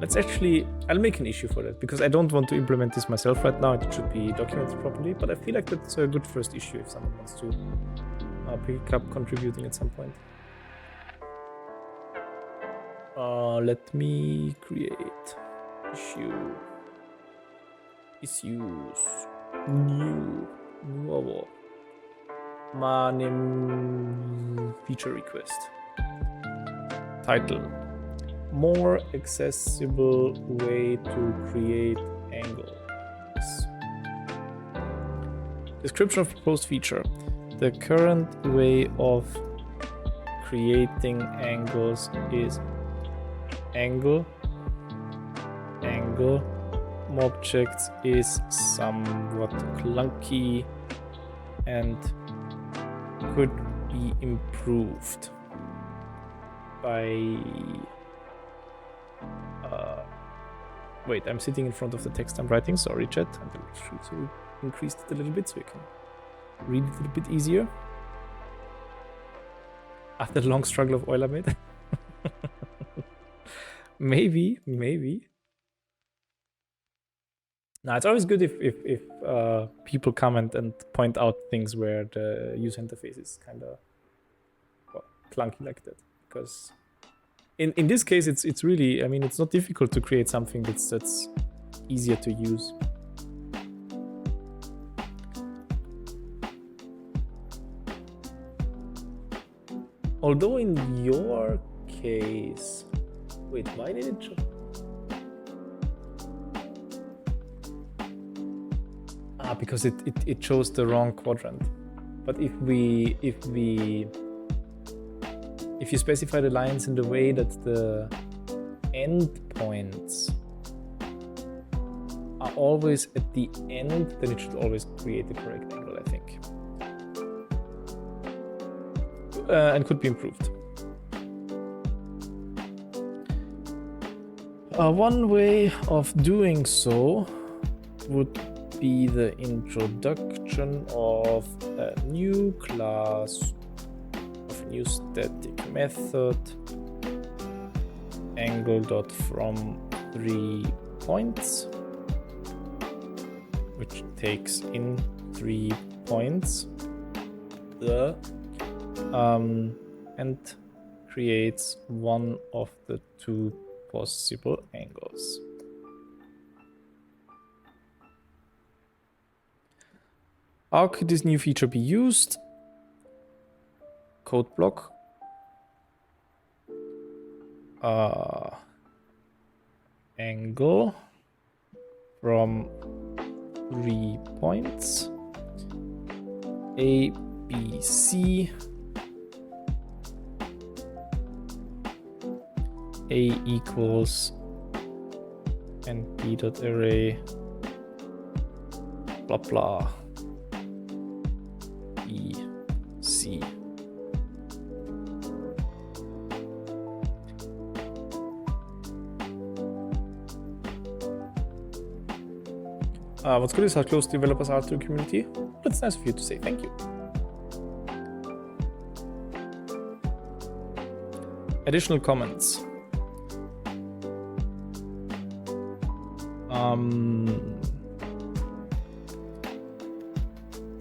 let's actually, I'll make an issue for that, because I don't want to implement this myself right now. It should be documented properly, but I feel like that's a good first issue if someone wants to pick up contributing at some point. Let me create issues, new award. Name feature request. Title: more accessible way to create angles. Description of proposed feature: the current way of creating angles is angle object is somewhat clunky and could be improved by wait, I'm sitting in front of the text I'm writing, sorry chat, and I should increase it a little bit so you can read it a little bit easier after the long struggle of Euler made. maybe now it's always good if people comment and point out things where the user interface is kind of clunky like that, because in this case it's really, I mean, it's not difficult to create something that's easier to use. Although in your case, wait, why did it show? Because it chose the wrong quadrant. But if you specify the lines in the way that the endpoints always at the end, then it should always create the correct angle, I think. And could be improved. One way of doing so would be the introduction of a new class, of a new static method, angle.from 3 points, which takes in 3 points, and creates one of the 2 possible angles. How could this new feature be used? Code block. Angle from 3 points. A, B, C. A equals and B dot array blah blah B C. What's good is how close developers are to the community. That's nice of you to say. Thank you. Additional comments.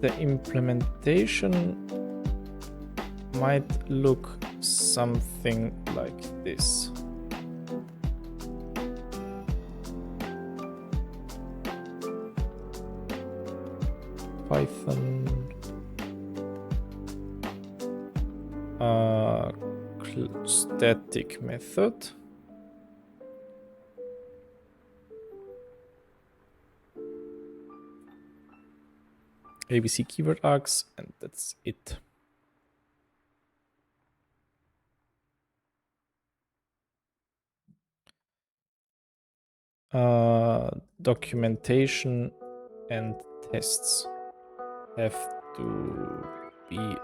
The implementation might look something like this. Python static method. ABC keyword args, and that's it. Documentation and tests have to be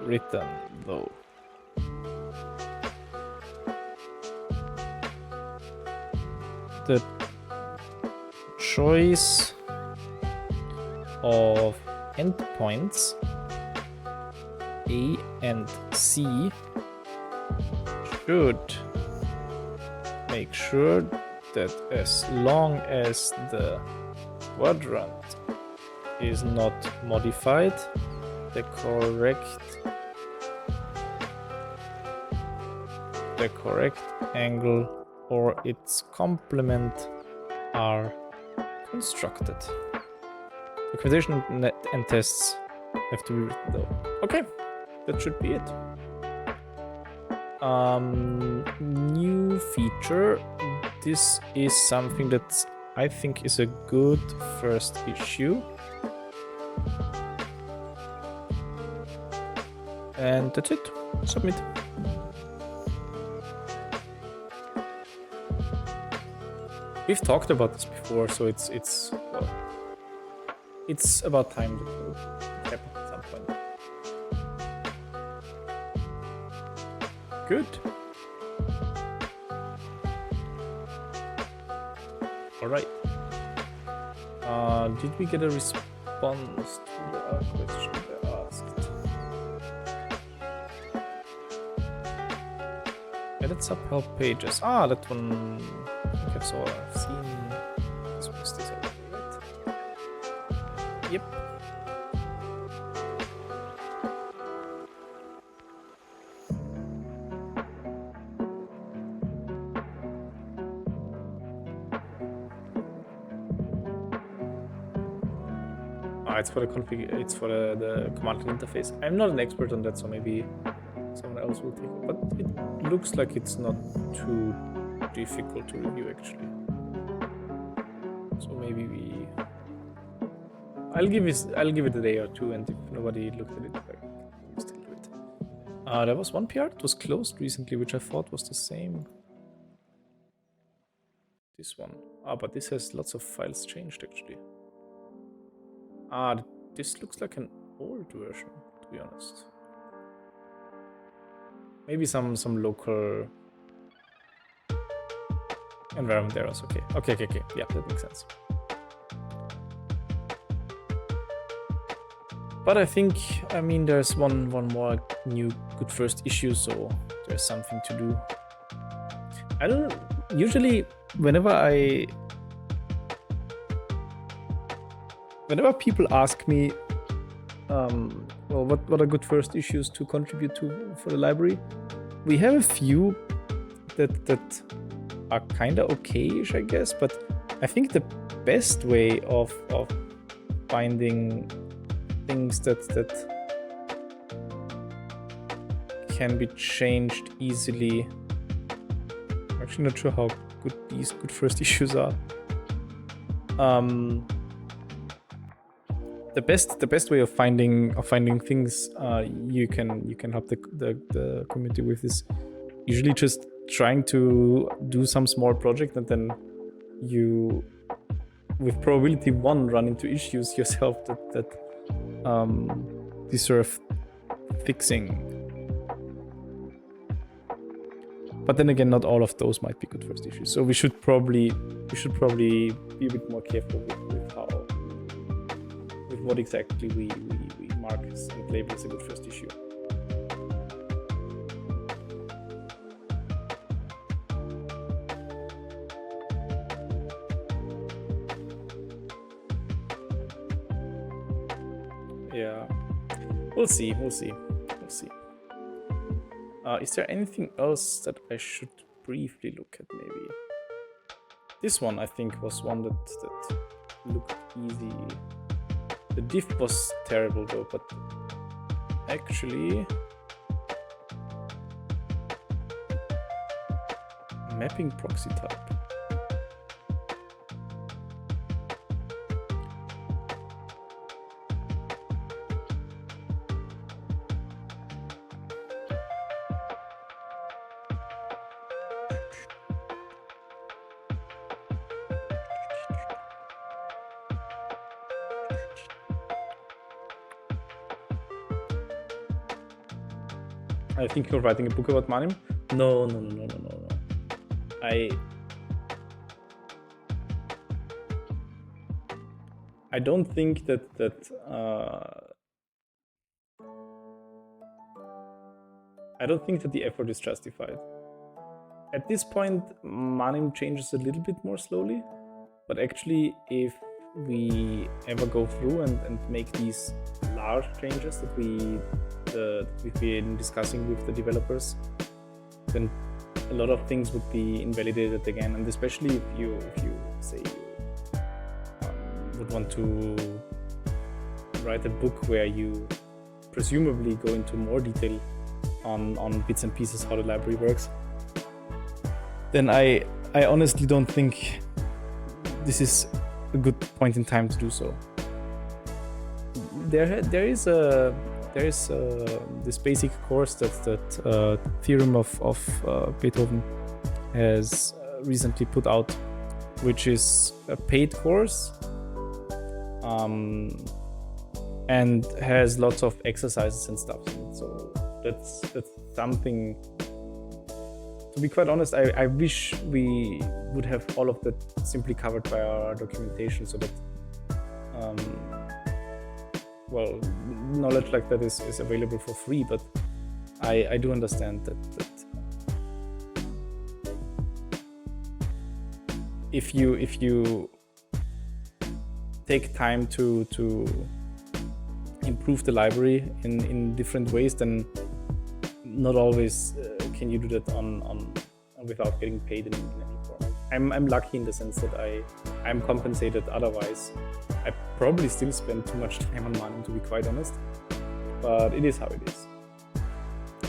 written though. The choice of endpoints A and C should make sure that as long as the quadrant is not modified, the correct angle or its complement are constructed. Documentation and tests have to be written though. Okay, that should be it. New feature. This is something that I think is a good first issue. And that's it. Submit. We've talked about this before, so it's about time that it will happen at some point. Good. All right. Did we get a response to the question they asked? Edit sub-help pages. Ah, that one I think I've seen. This was this already, right? Yep. It's for the config. It's for the command line interface. I'm not an expert on that, so maybe someone else will take it. But it looks like it's not too difficult to review, actually. So maybe I'll give it a day or two, and if nobody looked at it, we'll still do it. There was one PR that was closed recently, which I thought was the same. This one. but this has lots of files changed actually. This looks like an old version, to be honest. Maybe some local environment errors. Okay. Yeah, that makes sense. But I think, I mean, there's one more new good first issue, so there's something to do. I don't know. Usually, whenever people ask me, well, what are good first issues to contribute to for the library, we have a few that are kind of okay-ish, I guess. But I think the best way of finding things that can be changed easily. I'm actually not sure how good these good first issues are. The best way of finding things you can help the community with is usually just trying to do some small project, and then you, with probability 1, run into issues yourself that deserve fixing. But then again, not all of those might be good first issues. So we should probably be a bit more careful with what exactly we mark and label as a good first issue. Yeah, we'll see. Is there anything else that I should briefly look at? Maybe this one, I think, was one that looked easy. The diff was terrible though, but actually mapping proxy type. I think you're writing a book about Manim? No. I don't think that the effort is justified. At this point, Manim changes a little bit more slowly, but actually, if we ever go through and make these large changes that we've been discussing with the developers, then a lot of things would be invalidated again. And especially if you say would want to write a book where you presumably go into more detail on bits and pieces how the library works, then I honestly don't think this is a good point in time to do so. There is this basic course that Theorem of Beethoven has recently put out, which is a paid course and has lots of exercises and stuff. So that's something. To be quite honest, I wish we would have all of that simply covered by our documentation, so that well, knowledge like that is available for free. But I do understand that if you take time to improve the library in different ways, then not always can you do that on without getting paid in any form. I'm lucky in the sense that I'm compensated. Otherwise, I probably still spend too much time on Manim, to be quite honest. But it is how it is.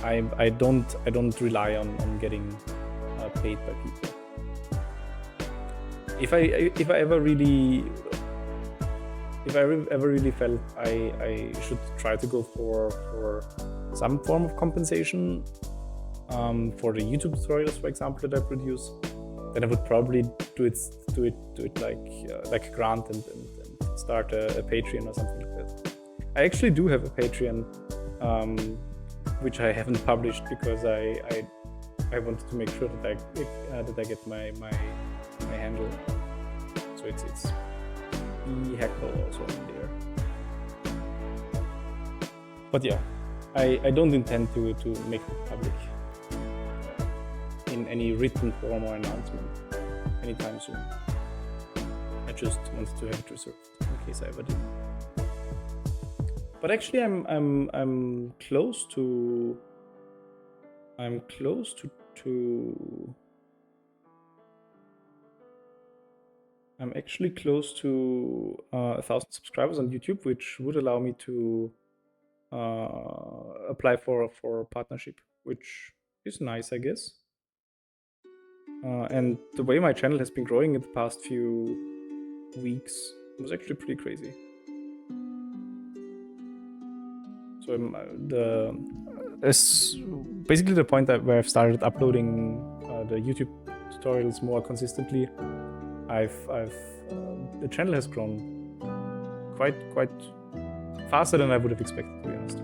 I don't rely on getting paid by people. If I ever really felt I should try to go for some form of compensation for the YouTube tutorials, for example, that I produce, then I would probably do it like a grant and start a Patreon or something like that. I actually do have a Patreon, which I haven't published because I wanted to make sure that I get my handle. So it's e-hackle also in there. But yeah, I don't intend to make it public in any written form or announcement anytime soon. I just wanted to have it reserved in case I ever do. But actually, I'm close to. I'm actually close to 1,000 subscribers on YouTube, which would allow me to apply for a partnership, which is nice, I guess. And the way my channel has been growing in the past few weeks was actually pretty crazy. So basically the point where I've started uploading the YouTube tutorials more consistently, the channel has grown quite faster than I would have expected, to be honest.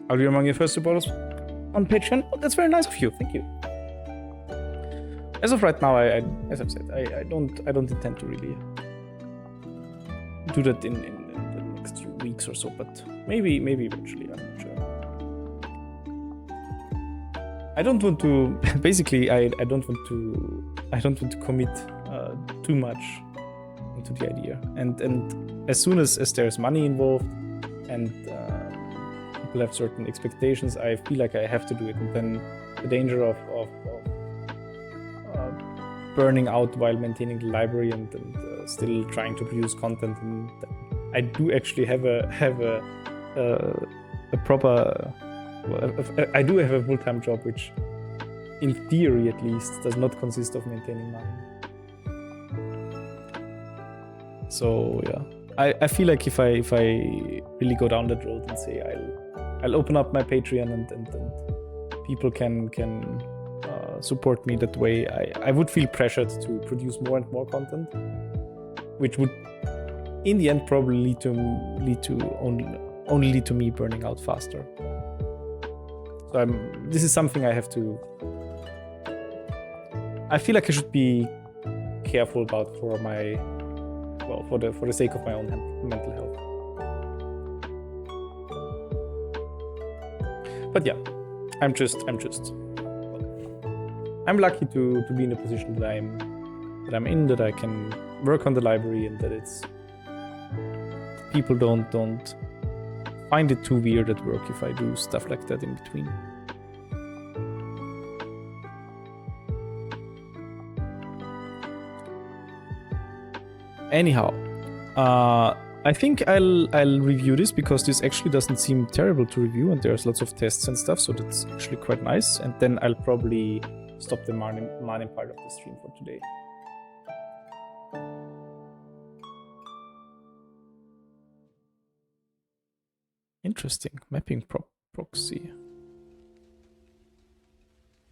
Are you among your first supporters on Patreon? Oh, that's very nice of you. Thank you. As of right now, as I've said, I don't intend to really do that in the next few weeks or so, but maybe eventually. I'm not sure. I don't want to. Basically, I don't want to commit too much into the idea. And as soon as there's money involved and people have certain expectations, I feel like I have to do it. And then the danger of burning out while maintaining the library and still trying to produce content, and I do actually have a proper. I do have a full-time job, which, in theory at least, does not consist of maintaining money. So yeah, I feel like if I really go down that road and say I'll open up my Patreon and people can support me that way, I would feel pressured to produce more and more content, which would in the end probably lead to only lead to me burning out faster. So this is something I have to. I feel like I should be careful about for the sake of my own mental health. But yeah, I'm lucky to be in a position that I'm in, that I can work on the library, and that it's people don't find it too weird at work if I do stuff like that in between. Anyhow, I think I'll review this because this actually doesn't seem terrible to review, and there's lots of tests and stuff, so that's actually quite nice. And then I'll probably stop the mining part of the stream for today. Interesting. Mapping proxy.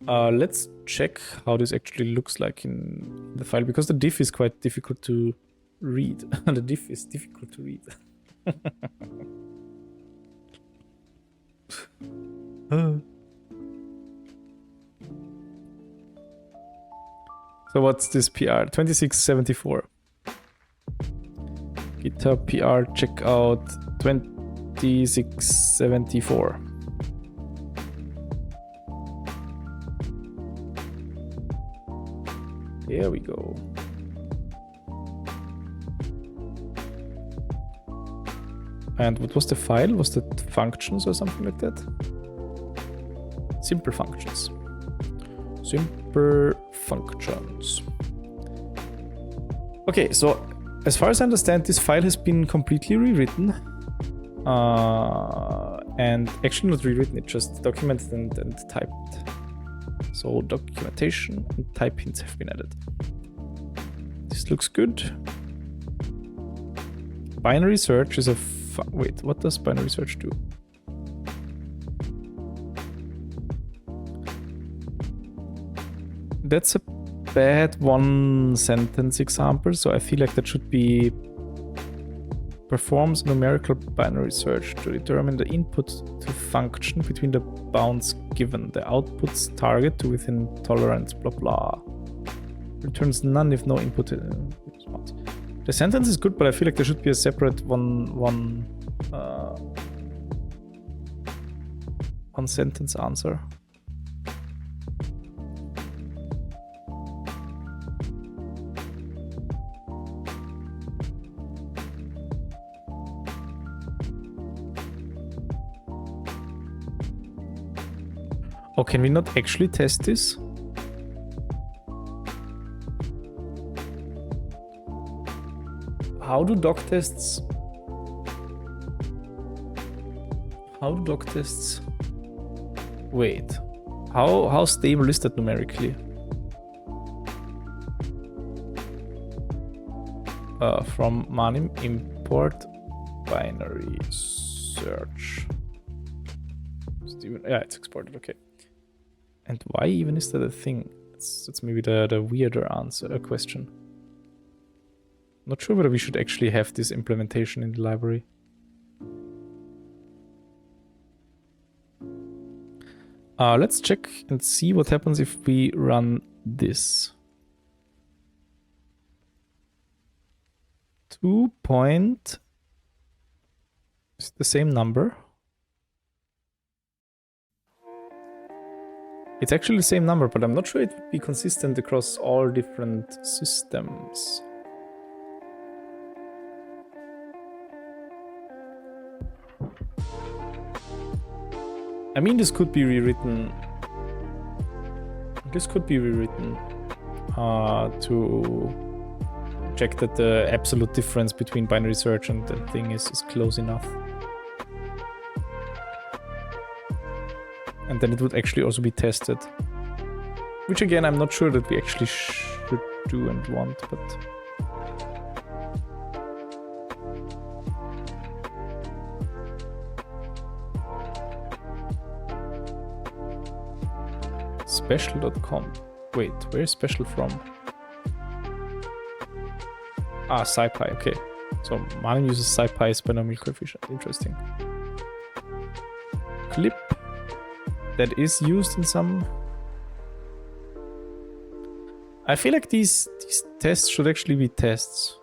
Let's check how this actually looks like in the file, because the diff is quite difficult to read. The diff is difficult to read. So what's this PR? 2674. GitHub PR checkout 2674. There we go. And what was the file? Was that functions or something like that? Simple functions. Simple functions. Okay, so as far as I understand, this file has been completely rewritten. And actually not rewritten, it just documented and typed. So documentation and type hints have been added. This looks good. Binary search is a wait, what does binary search do? that's a bad one sentence example, so I feel like that should be performs numerical binary search to determine the input to function between the bounds given, the output's target to within tolerance, blah blah. Returns none if no input response. The sentence is good, but I feel like there should be a separate one sentence answer. Oh, can we not actually test this? How do doc tests wait, how stable is that numerically? From manim import binary search. Yeah, it's exported, okay. And why even is that a thing? That's maybe the weirder answer, question. Not sure whether we should actually have this implementation in the library. Let's check and see what happens if we run this. 2 point is the same number. It's actually the same number, but I'm not sure it would be consistent across all different systems. I mean, this could be rewritten. To check that the absolute difference between binary search and the thing is close enough. And then it would actually also be tested. Which again, I'm not sure that we actually should do and want, but... Special.com. Wait, where is special from? Ah, SciPy, okay. So Manim uses SciPy's binomial coefficient. Interesting. Clip. That is used in some... I feel like these tests should actually be tests.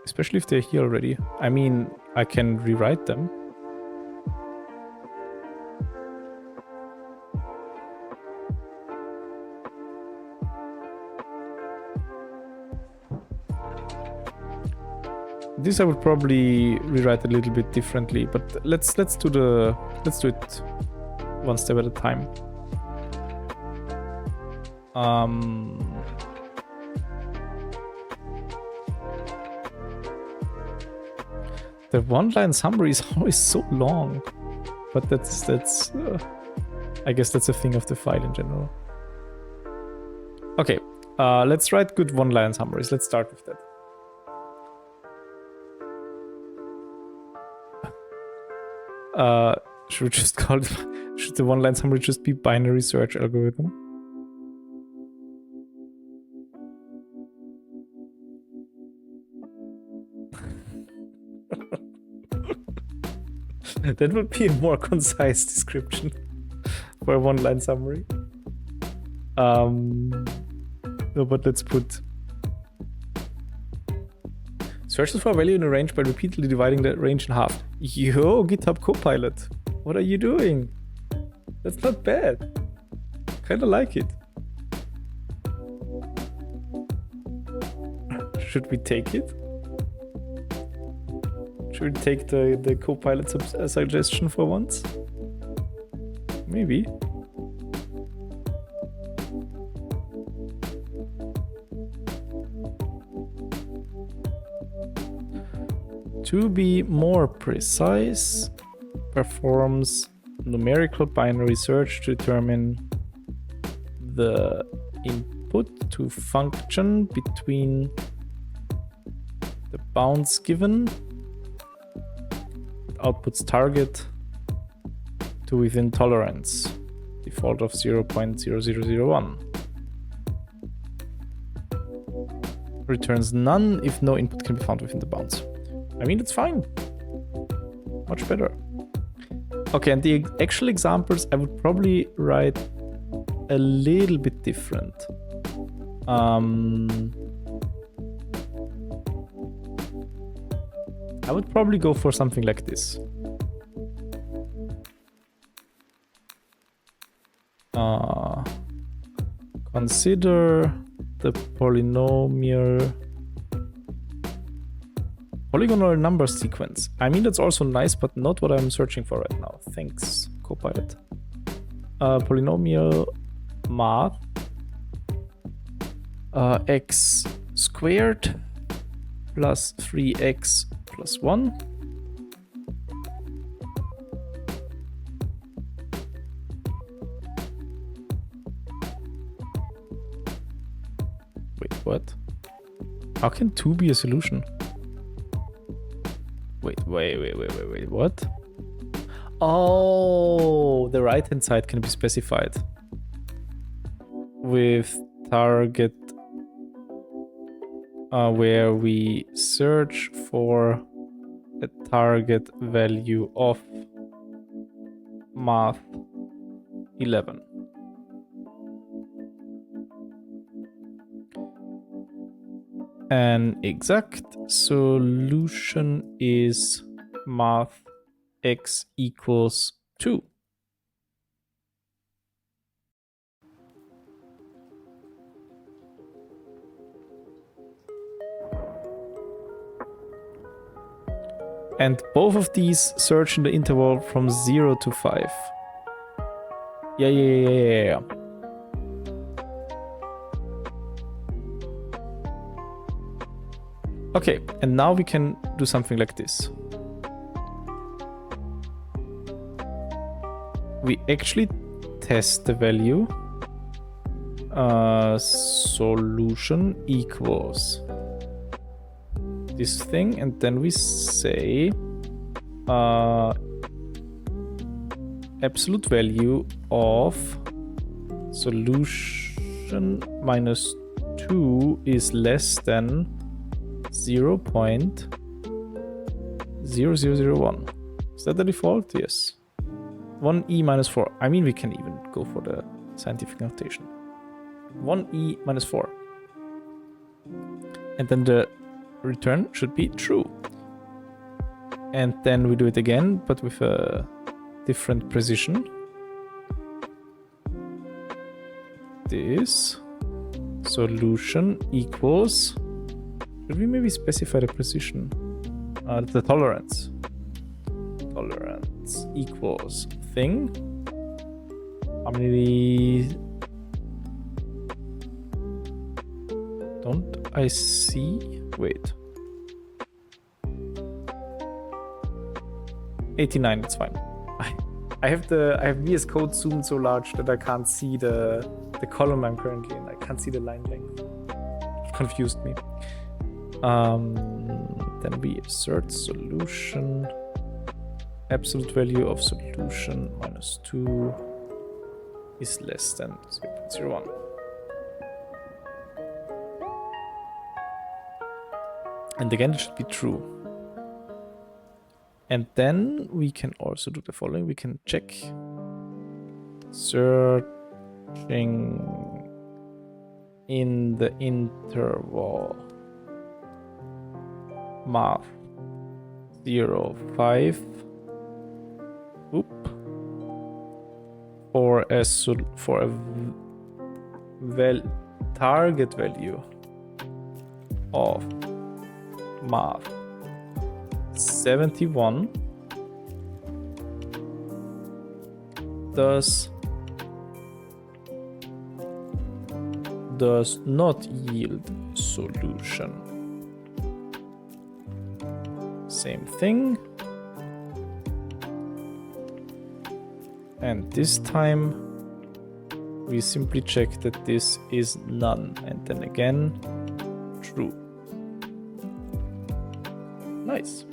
Especially if they're here already. I mean, I can rewrite them. This I would probably rewrite a little bit differently, but let's do it one step at a time. The one-line summary is always so long, but that's I guess that's a thing of the file in general. Okay, let's write good one-line summaries. Let's start with that. Should we just call it, should the one-line summary just be binary search algorithm? That would be a more concise description for a one-line summary. No, but let's put searches for value in a range by repeatedly dividing the range in half. Yo, GitHub Copilot, what are you doing? That's not bad. Kinda like it. Should we take it? Should we take the Copilot suggestion for once? Maybe. To be more precise, performs numerical binary search to determine the input to function between the bounds given, output's target to within tolerance, default of 0.0001. Returns none if no input can be found within the bounds. I mean, it's fine. Much better. Okay, and the actual examples, I would probably write a little bit different. I would probably go for something like this. Consider the polynomial polygonal number sequence. I mean, that's also nice, but not what I'm searching for right now. Thanks, Copilot. Polynomial math x squared plus 3x plus 1 Wait, what? How can 2 be a solution? Wait, what? Oh, the right-hand side can be specified with target where we search for a target value of math 11. An exact solution is math x equals 2. And both of these search in the interval from 0 to 5. Yeah. Okay, and now we can do something like this. We actually test the value. Solution equals this thing, and then we say absolute value of solution minus 2 is less than 0.0001. Is that the default? Yes. 1e minus 4. I mean, we can even go for the scientific notation. 1e minus 4. And then the return should be true. And then we do it again, but with a different precision. This solution equals... Should we maybe specify the precision? The tolerance. Tolerance equals thing. How many... Don't I see? Wait. 89, it's fine. I have VS Code zoomed so large that I can't see the column I'm currently in. I can't see the line length. It confused me. Then we assert solution. Absolute value of solution minus 2 is less than 0.01. And again, it should be true. And then we can also do the following. We can check searching in the interval math 0, 5 for a target value of math 71 does not yield solution. Same thing. And this time we simply check that this is none, and then again true. Nice.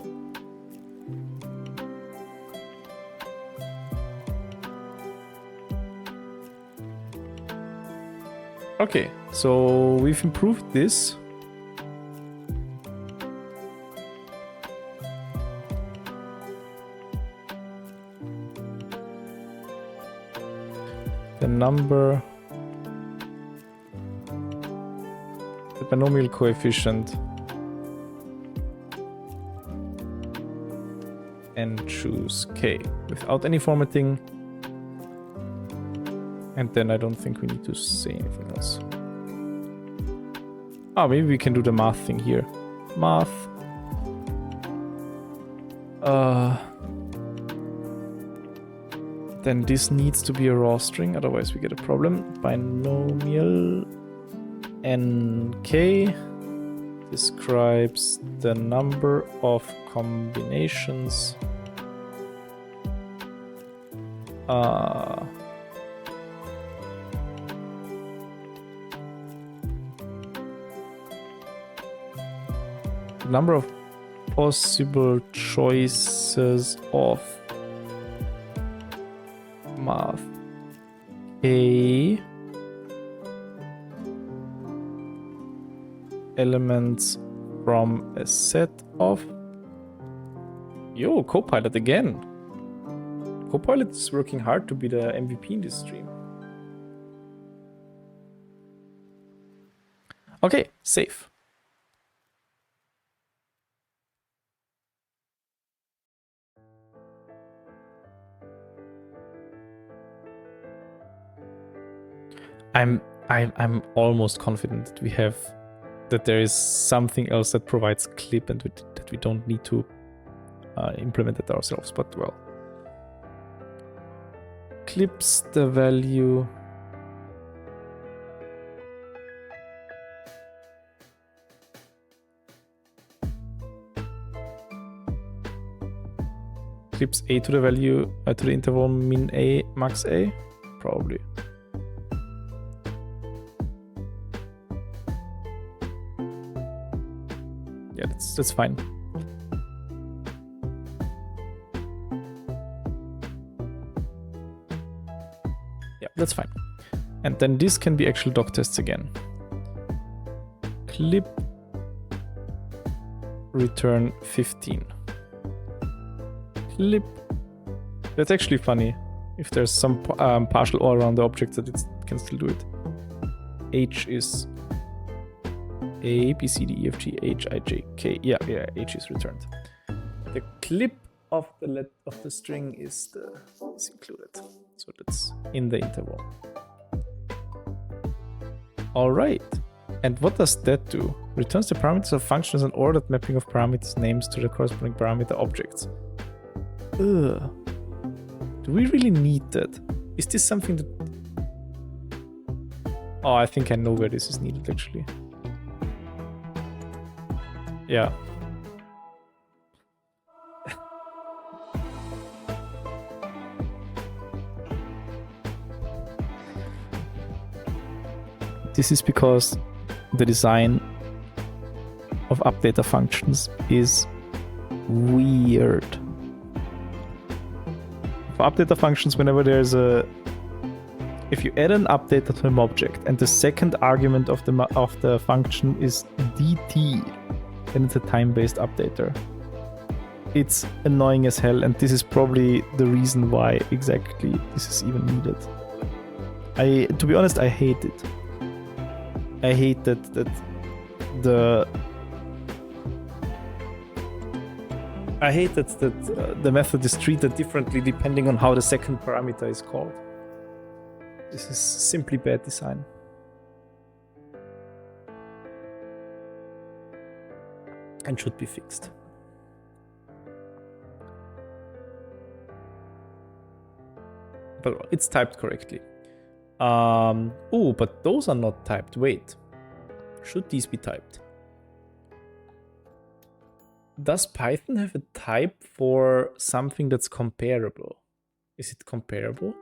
Okay, so we've improved this. The number, the binomial coefficient, and choose K without any formatting. And then I don't think we need to say anything else. Oh, maybe we can do the math thing here. Math. Then this needs to be a raw string, otherwise we get a problem. Binomial nk describes the number of combinations number of possible choices of math k elements from a set of... Yo, Copilot again. Copilot is working hard to be the MVP in this stream. Okay, save. I'm almost confident that we have, that there is something else that provides clip and that we don't need to implement it ourselves, but well. Clips the value. Clips a to the value, to the interval min a, max a? Probably. Yeah, that's fine. Yeah, that's fine. And then this can be actual doc tests again. Clip return 15. Clip. That's actually funny. If there's some partial or around the object that it can still do it. H is A, B, C, D, E, F, G, H, I, J, K. Yeah, H is returned. The clip of the string is included. So that's in the interval. All right. And what does that do? Returns the parameters of functions and ordered mapping of parameters names to the corresponding parameter objects. Ugh. Do we really need that? Is this something that... Oh, I think I know where this is needed actually. Yeah. This is because the design of updater functions is weird. For updater functions, whenever there's if you add an updater to an object and the second argument of the function is dt, then it's a time-based updater. It's annoying as hell, and this is probably the reason why exactly this is even needed. To be honest, I hate it. I hate that the method is treated differently depending on how the second parameter is called. This is simply bad design. And should be fixed. But it's typed correctly. Oh, but those are not typed. Wait. Should these be typed? Does Python have a type for something that's comparable? Is it comparable?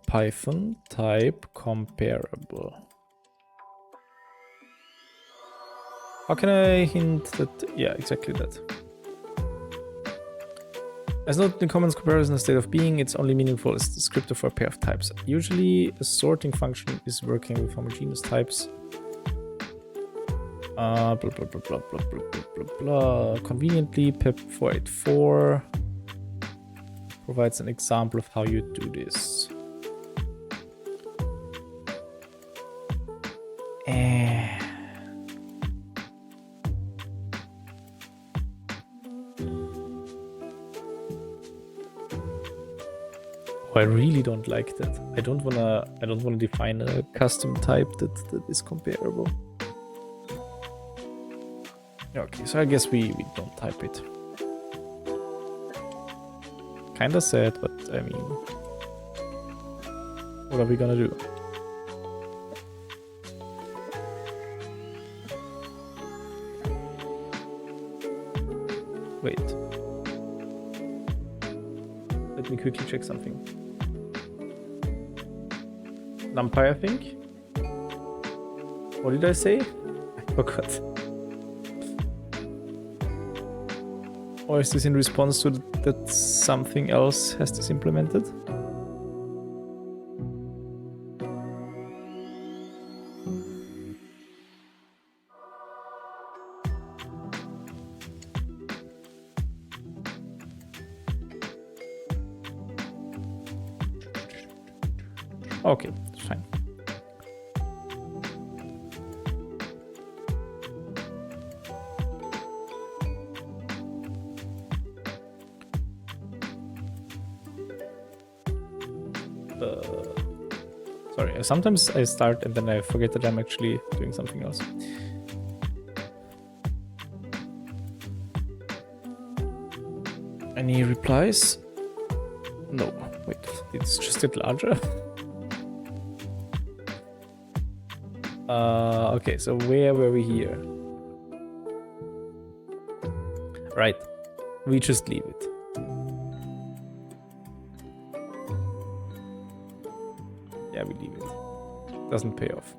Python type comparable. How can I hint that? Yeah, exactly that. As noted in Commons comparison state of being, it's only meaningful as descriptor for a pair of types. Usually, a sorting function is working with homogeneous types. Blah, blah, blah, blah, blah, blah, blah, blah, blah. Conveniently, pip 484 provides an example of how you do this. I really don't like that. I don't wanna define a custom type that is comparable. Okay, so I guess we don't type it. Kinda sad, but I mean, what are we gonna do? Wait. Let me quickly check something. NumPy, I think. What did I say? I forgot. Or is this in response to that something else has this implemented? Okay, it's fine. Sorry, sometimes I start and then I forget that I'm actually doing something else. Any replies? No, wait, it's just a bit larger. Okay, so where were we here? Right, we just leave it. Yeah, we leave it. Doesn't pay off.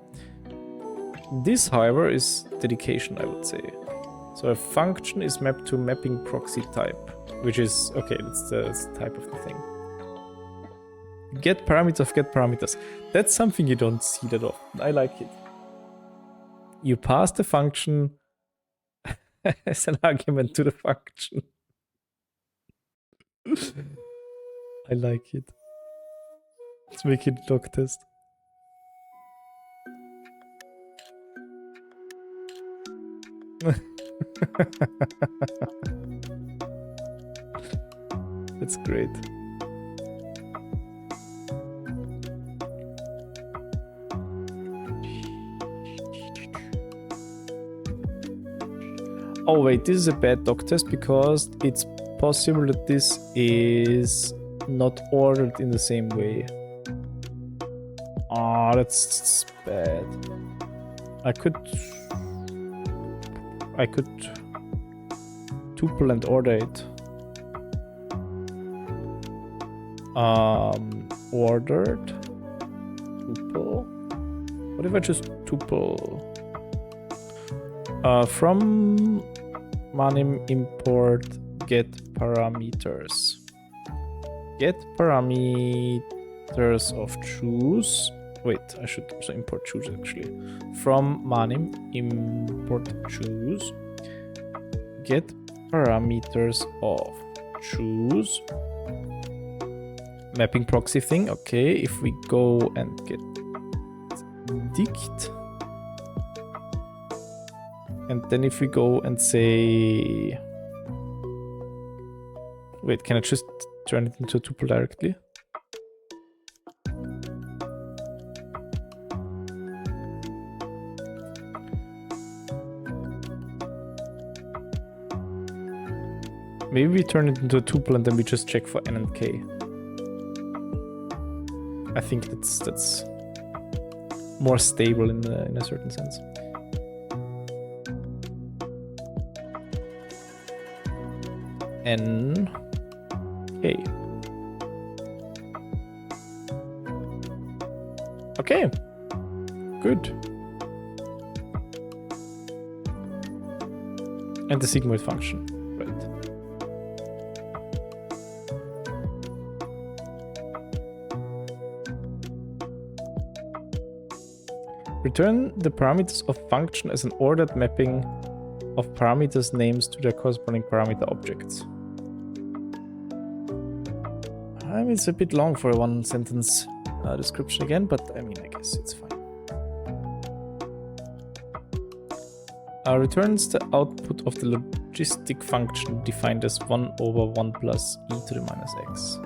This, however, is dedication, I would say. So a function is mapped to mapping proxy type, which is, okay, that's the type of the thing. Get parameters of get parameters. That's something you don't see that often. I like it. You pass the function as an argument to the function. I like it. Let's make it a doc test. That's great. Oh wait, this is a bad doc test because it's possible that this is not ordered in the same way. Ah, that's bad. I could tuple and order it. Ordered tuple. What if I just tuple from manim import get parameters. Get parameters of choose. Wait, I should also import choose actually. From manim import choose. Get parameters of choose. Mapping proxy thing. Okay, if we go and get dict. And then if we go and say, wait, can I just turn it into a tuple directly? Maybe we turn it into a tuple and then we just check for n and k. I think that's more stable in a certain sense. N K. Okay, good. And the sigmoid function, right? Return the parameters of function as an ordered mapping of parameters names to their corresponding parameter objects. I mean, it's a bit long for a one sentence description again, but I mean, I guess it's fine. Returns the output of the logistic function defined as 1 over 1 plus e to the minus x.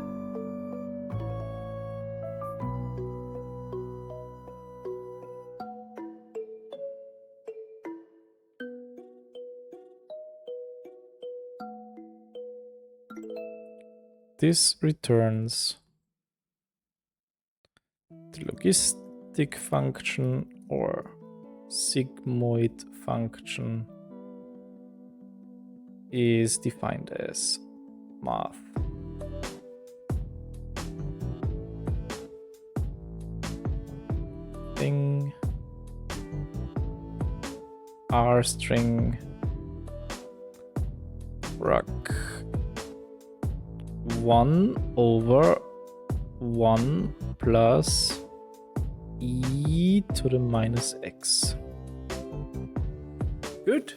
This returns the logistic function or sigmoid function is defined as math. Thing R string ruck 1 over 1 plus e to the minus x. Good.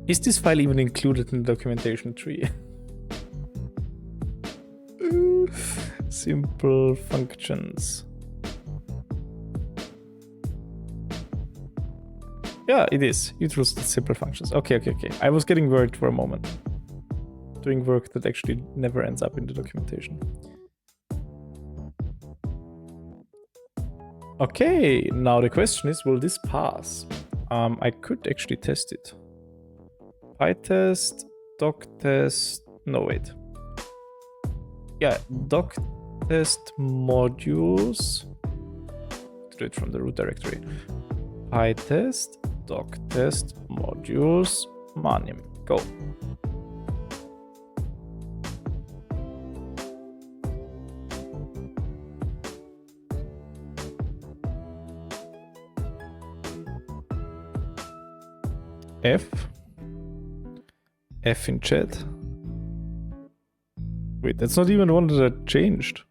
Is this file even included in the documentation tree? Simple functions. Yeah, it is. You trusted simple functions. Okay. I was getting worried for a moment. Doing work that actually never ends up in the documentation. Okay, now the question is, will this pass? I could actually test it. PyTest, doctest, no wait. Yeah, doctest modules. Do it from the root directory. PyTest, doctest modules, manim. Go. F in chat. Wait, that's not even the one that I changed.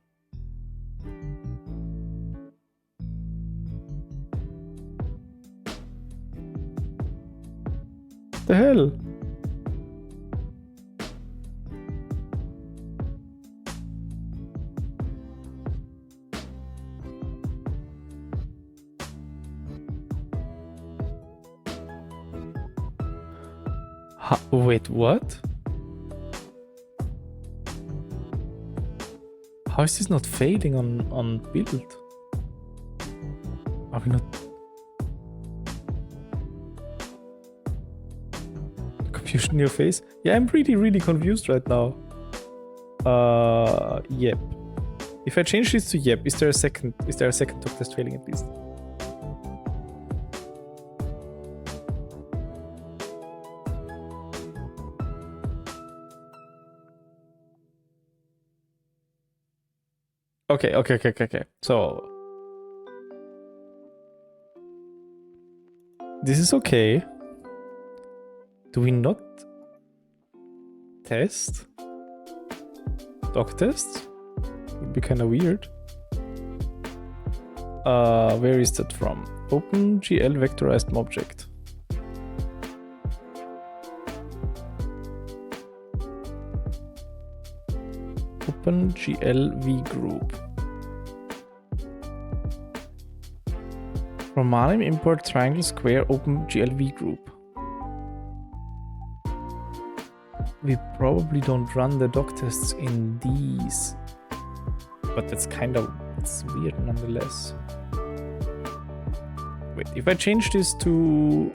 The hell? Wait, what? How is this not failing on build? Are we not? Confusion in your face? Yeah, I'm really confused right now. Yep. If I change this to yep, is there a second talk test failing at least? Okay. So this is okay. Do we not test? Doc tests? Would be kind of weird. Where is that from? OpenGL vectorized object. OpenGL vgroup. From manim import triangle square OpenGL vgroup. We probably don't run the doc tests in these, but it's weird nonetheless. Wait, if I change this to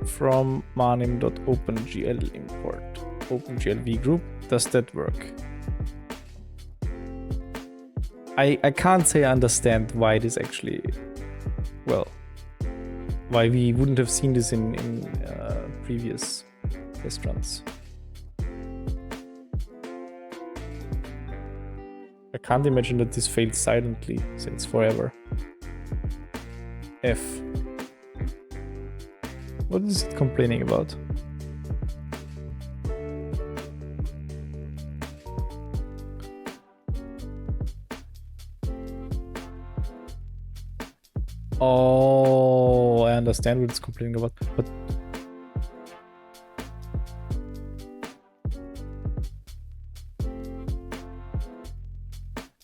from manim.opengl import OpenGL vgroup, does that work? I can't say I understand why this actually, well, why we wouldn't have seen this in previous test runs. I can't imagine that this failed silently since forever. F. What is it complaining about? Oh, I understand what it's complaining about, but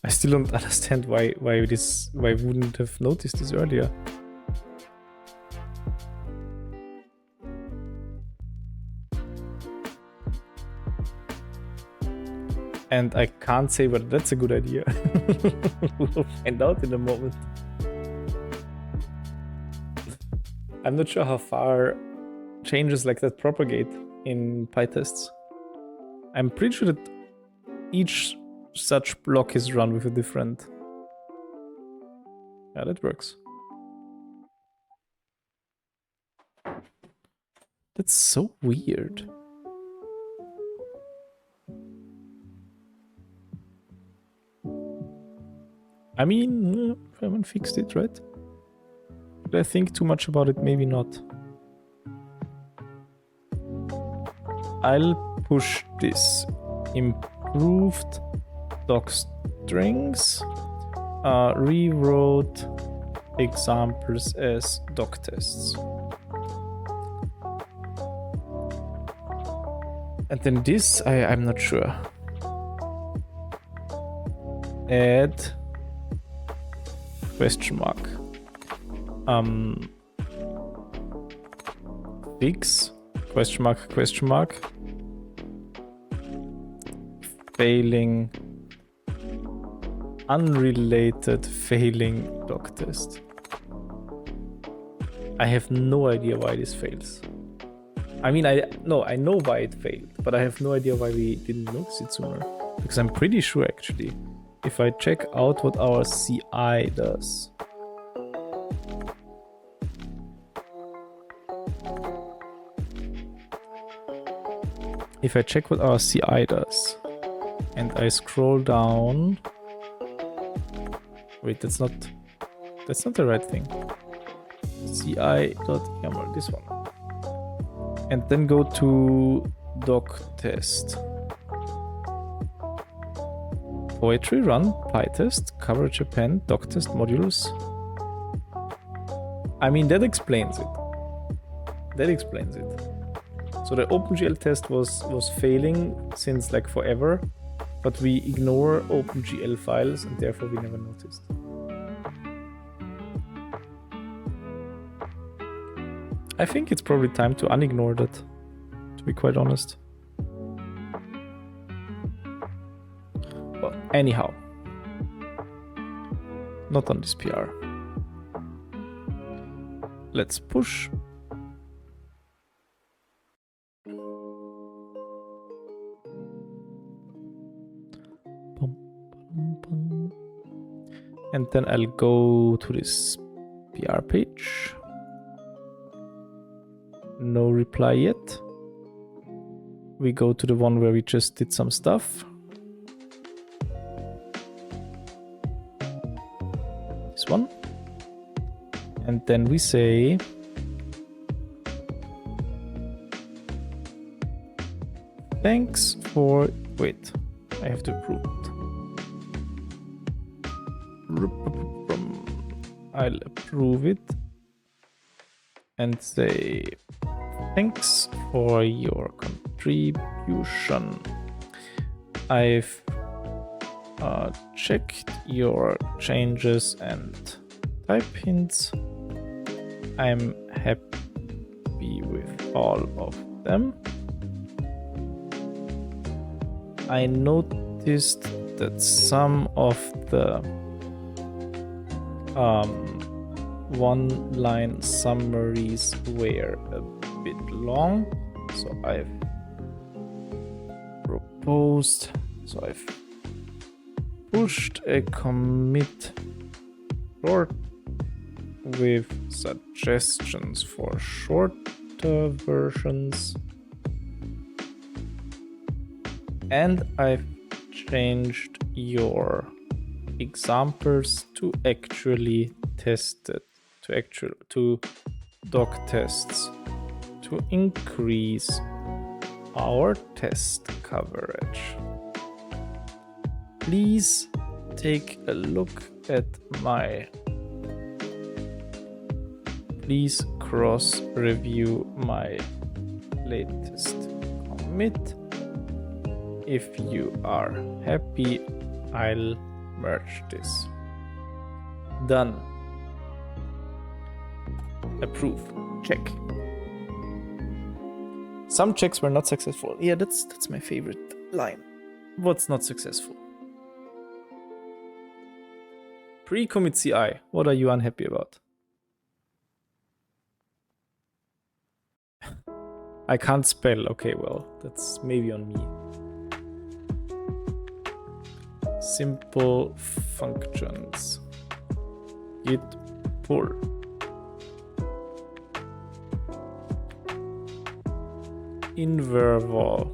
I still don't understand why we wouldn't have noticed this earlier. And I can't say whether that's a good idea. We'll find out in a moment. I'm not sure how far changes like that propagate in PyTests. I'm pretty sure that each such block is run with a different... Yeah, that works. That's so weird. I mean, I haven't fixed it, right? Did I think too much about it? Maybe not. I'll push this. Improved doc strings. Rewrote examples as doc tests. And then this, I'm not sure. Add question mark. Fix question mark. Failing unrelated failing doc test. I have no idea why this fails. I mean, I know why it failed, but I have no idea why we didn't notice it sooner. Because I'm pretty sure, actually, if I check out what our CI does. If I check what our CI does, and I scroll down... Wait, that's not the right thing. ci.yaml, this one. And then go to doc test. Poetry run, PyTest, coverage append, doc test modules. I mean, that explains it. So the OpenGL test was failing since like forever, but we ignore OpenGL files and therefore we never noticed. I think it's probably time to unignore that, to be quite honest. Well, anyhow. Not on this PR. Let's push. And then I'll go to this PR page. No reply yet. We go to the one where we just did some stuff. This one. And then we say thanks for... Wait, I have to approve it. I'll approve it and say thanks for your contribution. I've checked your changes and type hints. I'm happy with all of them. I noticed that some of the one-line summaries were a bit long, so I've pushed a commit short with suggestions for shorter versions, and I've changed your examples to actually tested, to doc tests, to increase our test coverage. Please take a look at my please cross-review my latest commit. If you are happy, I'll merge this. Done. Approve. Check. Some checks were not successful. Yeah, that's my favorite line. What's not successful? Pre-commit CI. What are you unhappy about? I can't spell. Okay, well, that's maybe on me. Simple functions. Git pull. Inverval.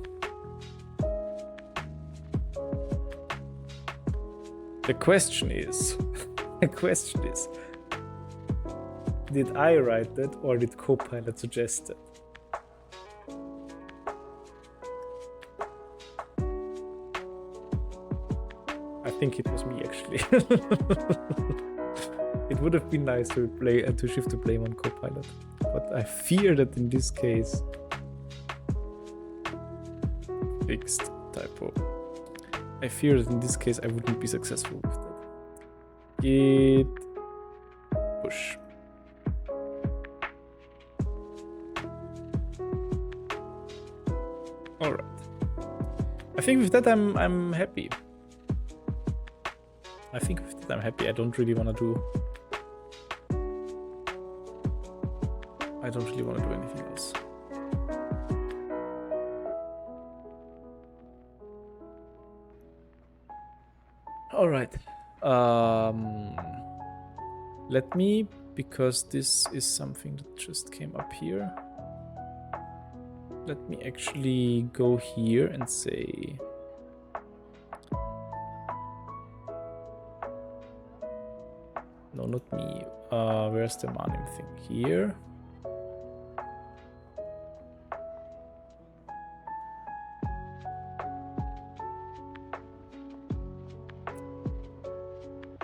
The question is, did I write that or did Copilot suggest it? I think it was me actually. It would have been nice to shift the blame on Copilot, but I fear that in this case, fixed typo. I fear that in this case I wouldn't be successful with that. Git push. All right. I think with that I'm happy. I think with that I'm happy. I don't really want to do anything else. All right. Let me, because this is something that just came up here. Let me actually go here and say no, not me. Where's the manim thing? Here.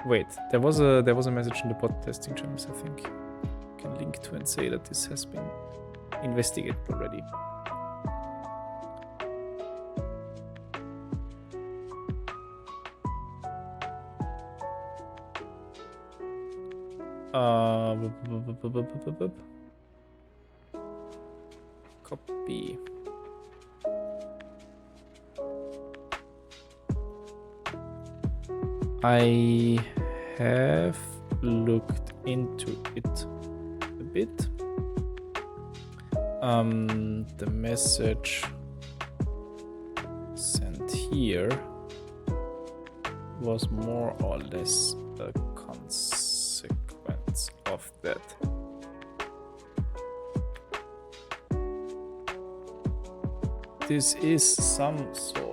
Wait, there was a message in the bot testing channels, I think. You can link to and say that this has been investigated already. Copy. I have looked into it a bit. The message sent here was more or less a consequence of that. This is some sort.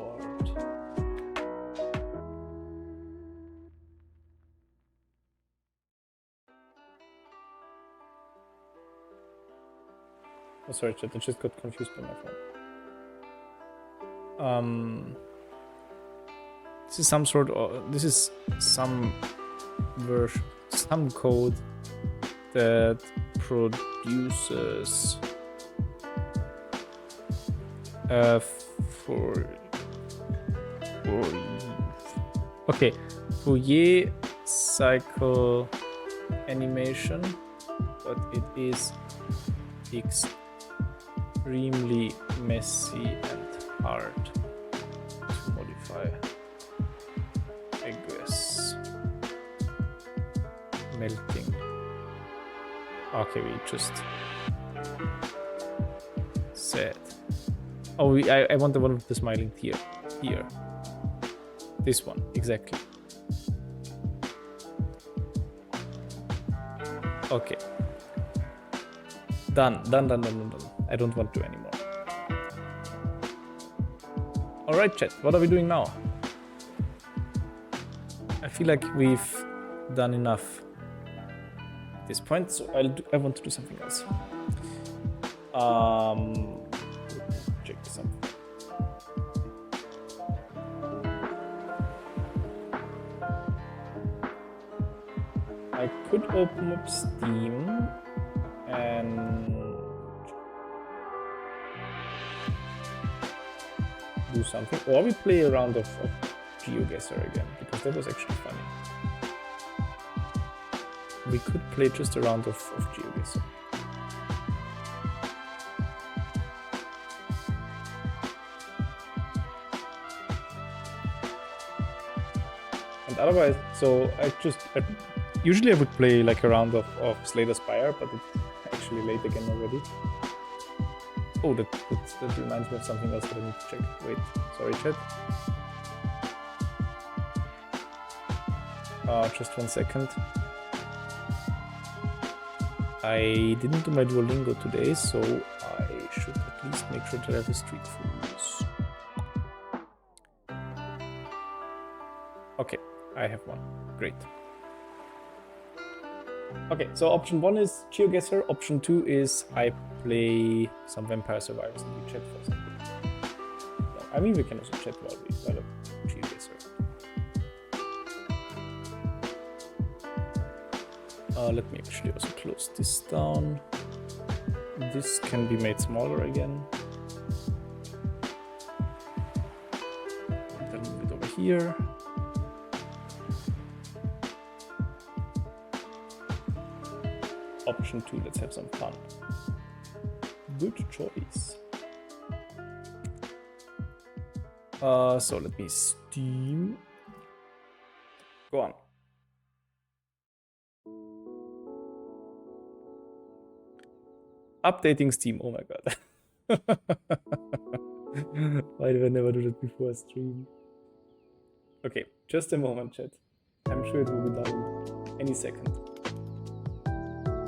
Oh, sorry, chat. I just got confused by my phone. This is some sort of. This is some version, some code that produces Fourier cycle animation, but it is extremely messy and hard to modify. I guess. Melting. Okay, we just said. Oh, I want the one with the smiling tear. Here. This one, exactly. Okay. Done. I don't want to anymore. Alright, chat, what are we doing now? I feel like we've done enough at this point, so I want to do something else. Check something. I could open up Steam and do something. Or we play a round of GeoGuessr again, because that was actually funny. We could play just a round of GeoGuessr. And otherwise, so usually I would play like a round of Slay the Spire, but it's actually late again already. Oh, that reminds me of something else that I need to check. Wait, sorry, chat. Just 1 second. I didn't do my Duolingo today, so I should at least make sure that I have the street foods. Okay, I have one. Great. Okay, so option 1 is GeoGuessr. Option 2 is I play some Vampire Survivors and we chat for something. No, I mean, we can also chat while we develop GeoGuessr. Let me actually also close this down. This can be made smaller again. And then move it over here. Option 2, let's have some fun. Good choice. So let me Steam. Go on. Updating Steam, oh my god. Why did I never do that before stream? Okay, just a moment, chat. I'm sure it will be done any second.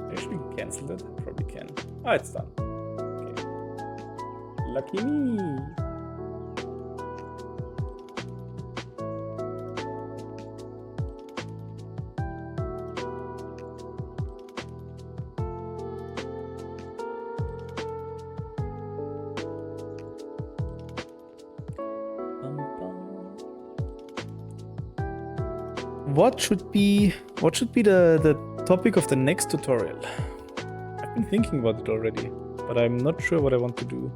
Actually cancel that? I probably can. Ah, it's done. Okay. Lucky me! What should be the topic of the next tutorial? I've been thinking about it already, but I'm not sure what I want to do.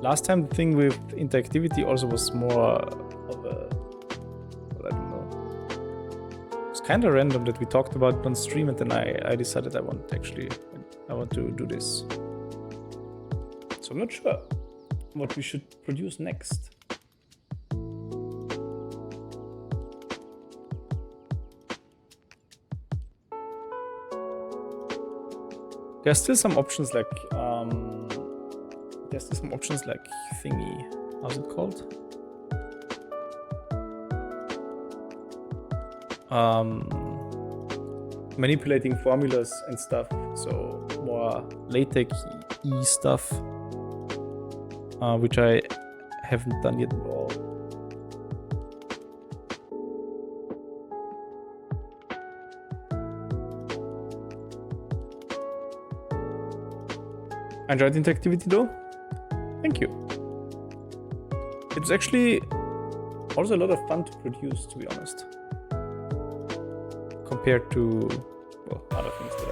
Last time the thing with interactivity also was more of a, well, I don't know. It's kind of random that we talked about it on stream, and then I decided I want to do this. So I'm not sure what we should produce next. There's still some options like thingy. How's it called? Manipulating formulas and stuff. So more LaTeX-y stuff, which I haven't done yet at all. Enjoyed interactivity though? Thank you. It was actually also a lot of fun to produce, to be honest. Compared to, well, other things that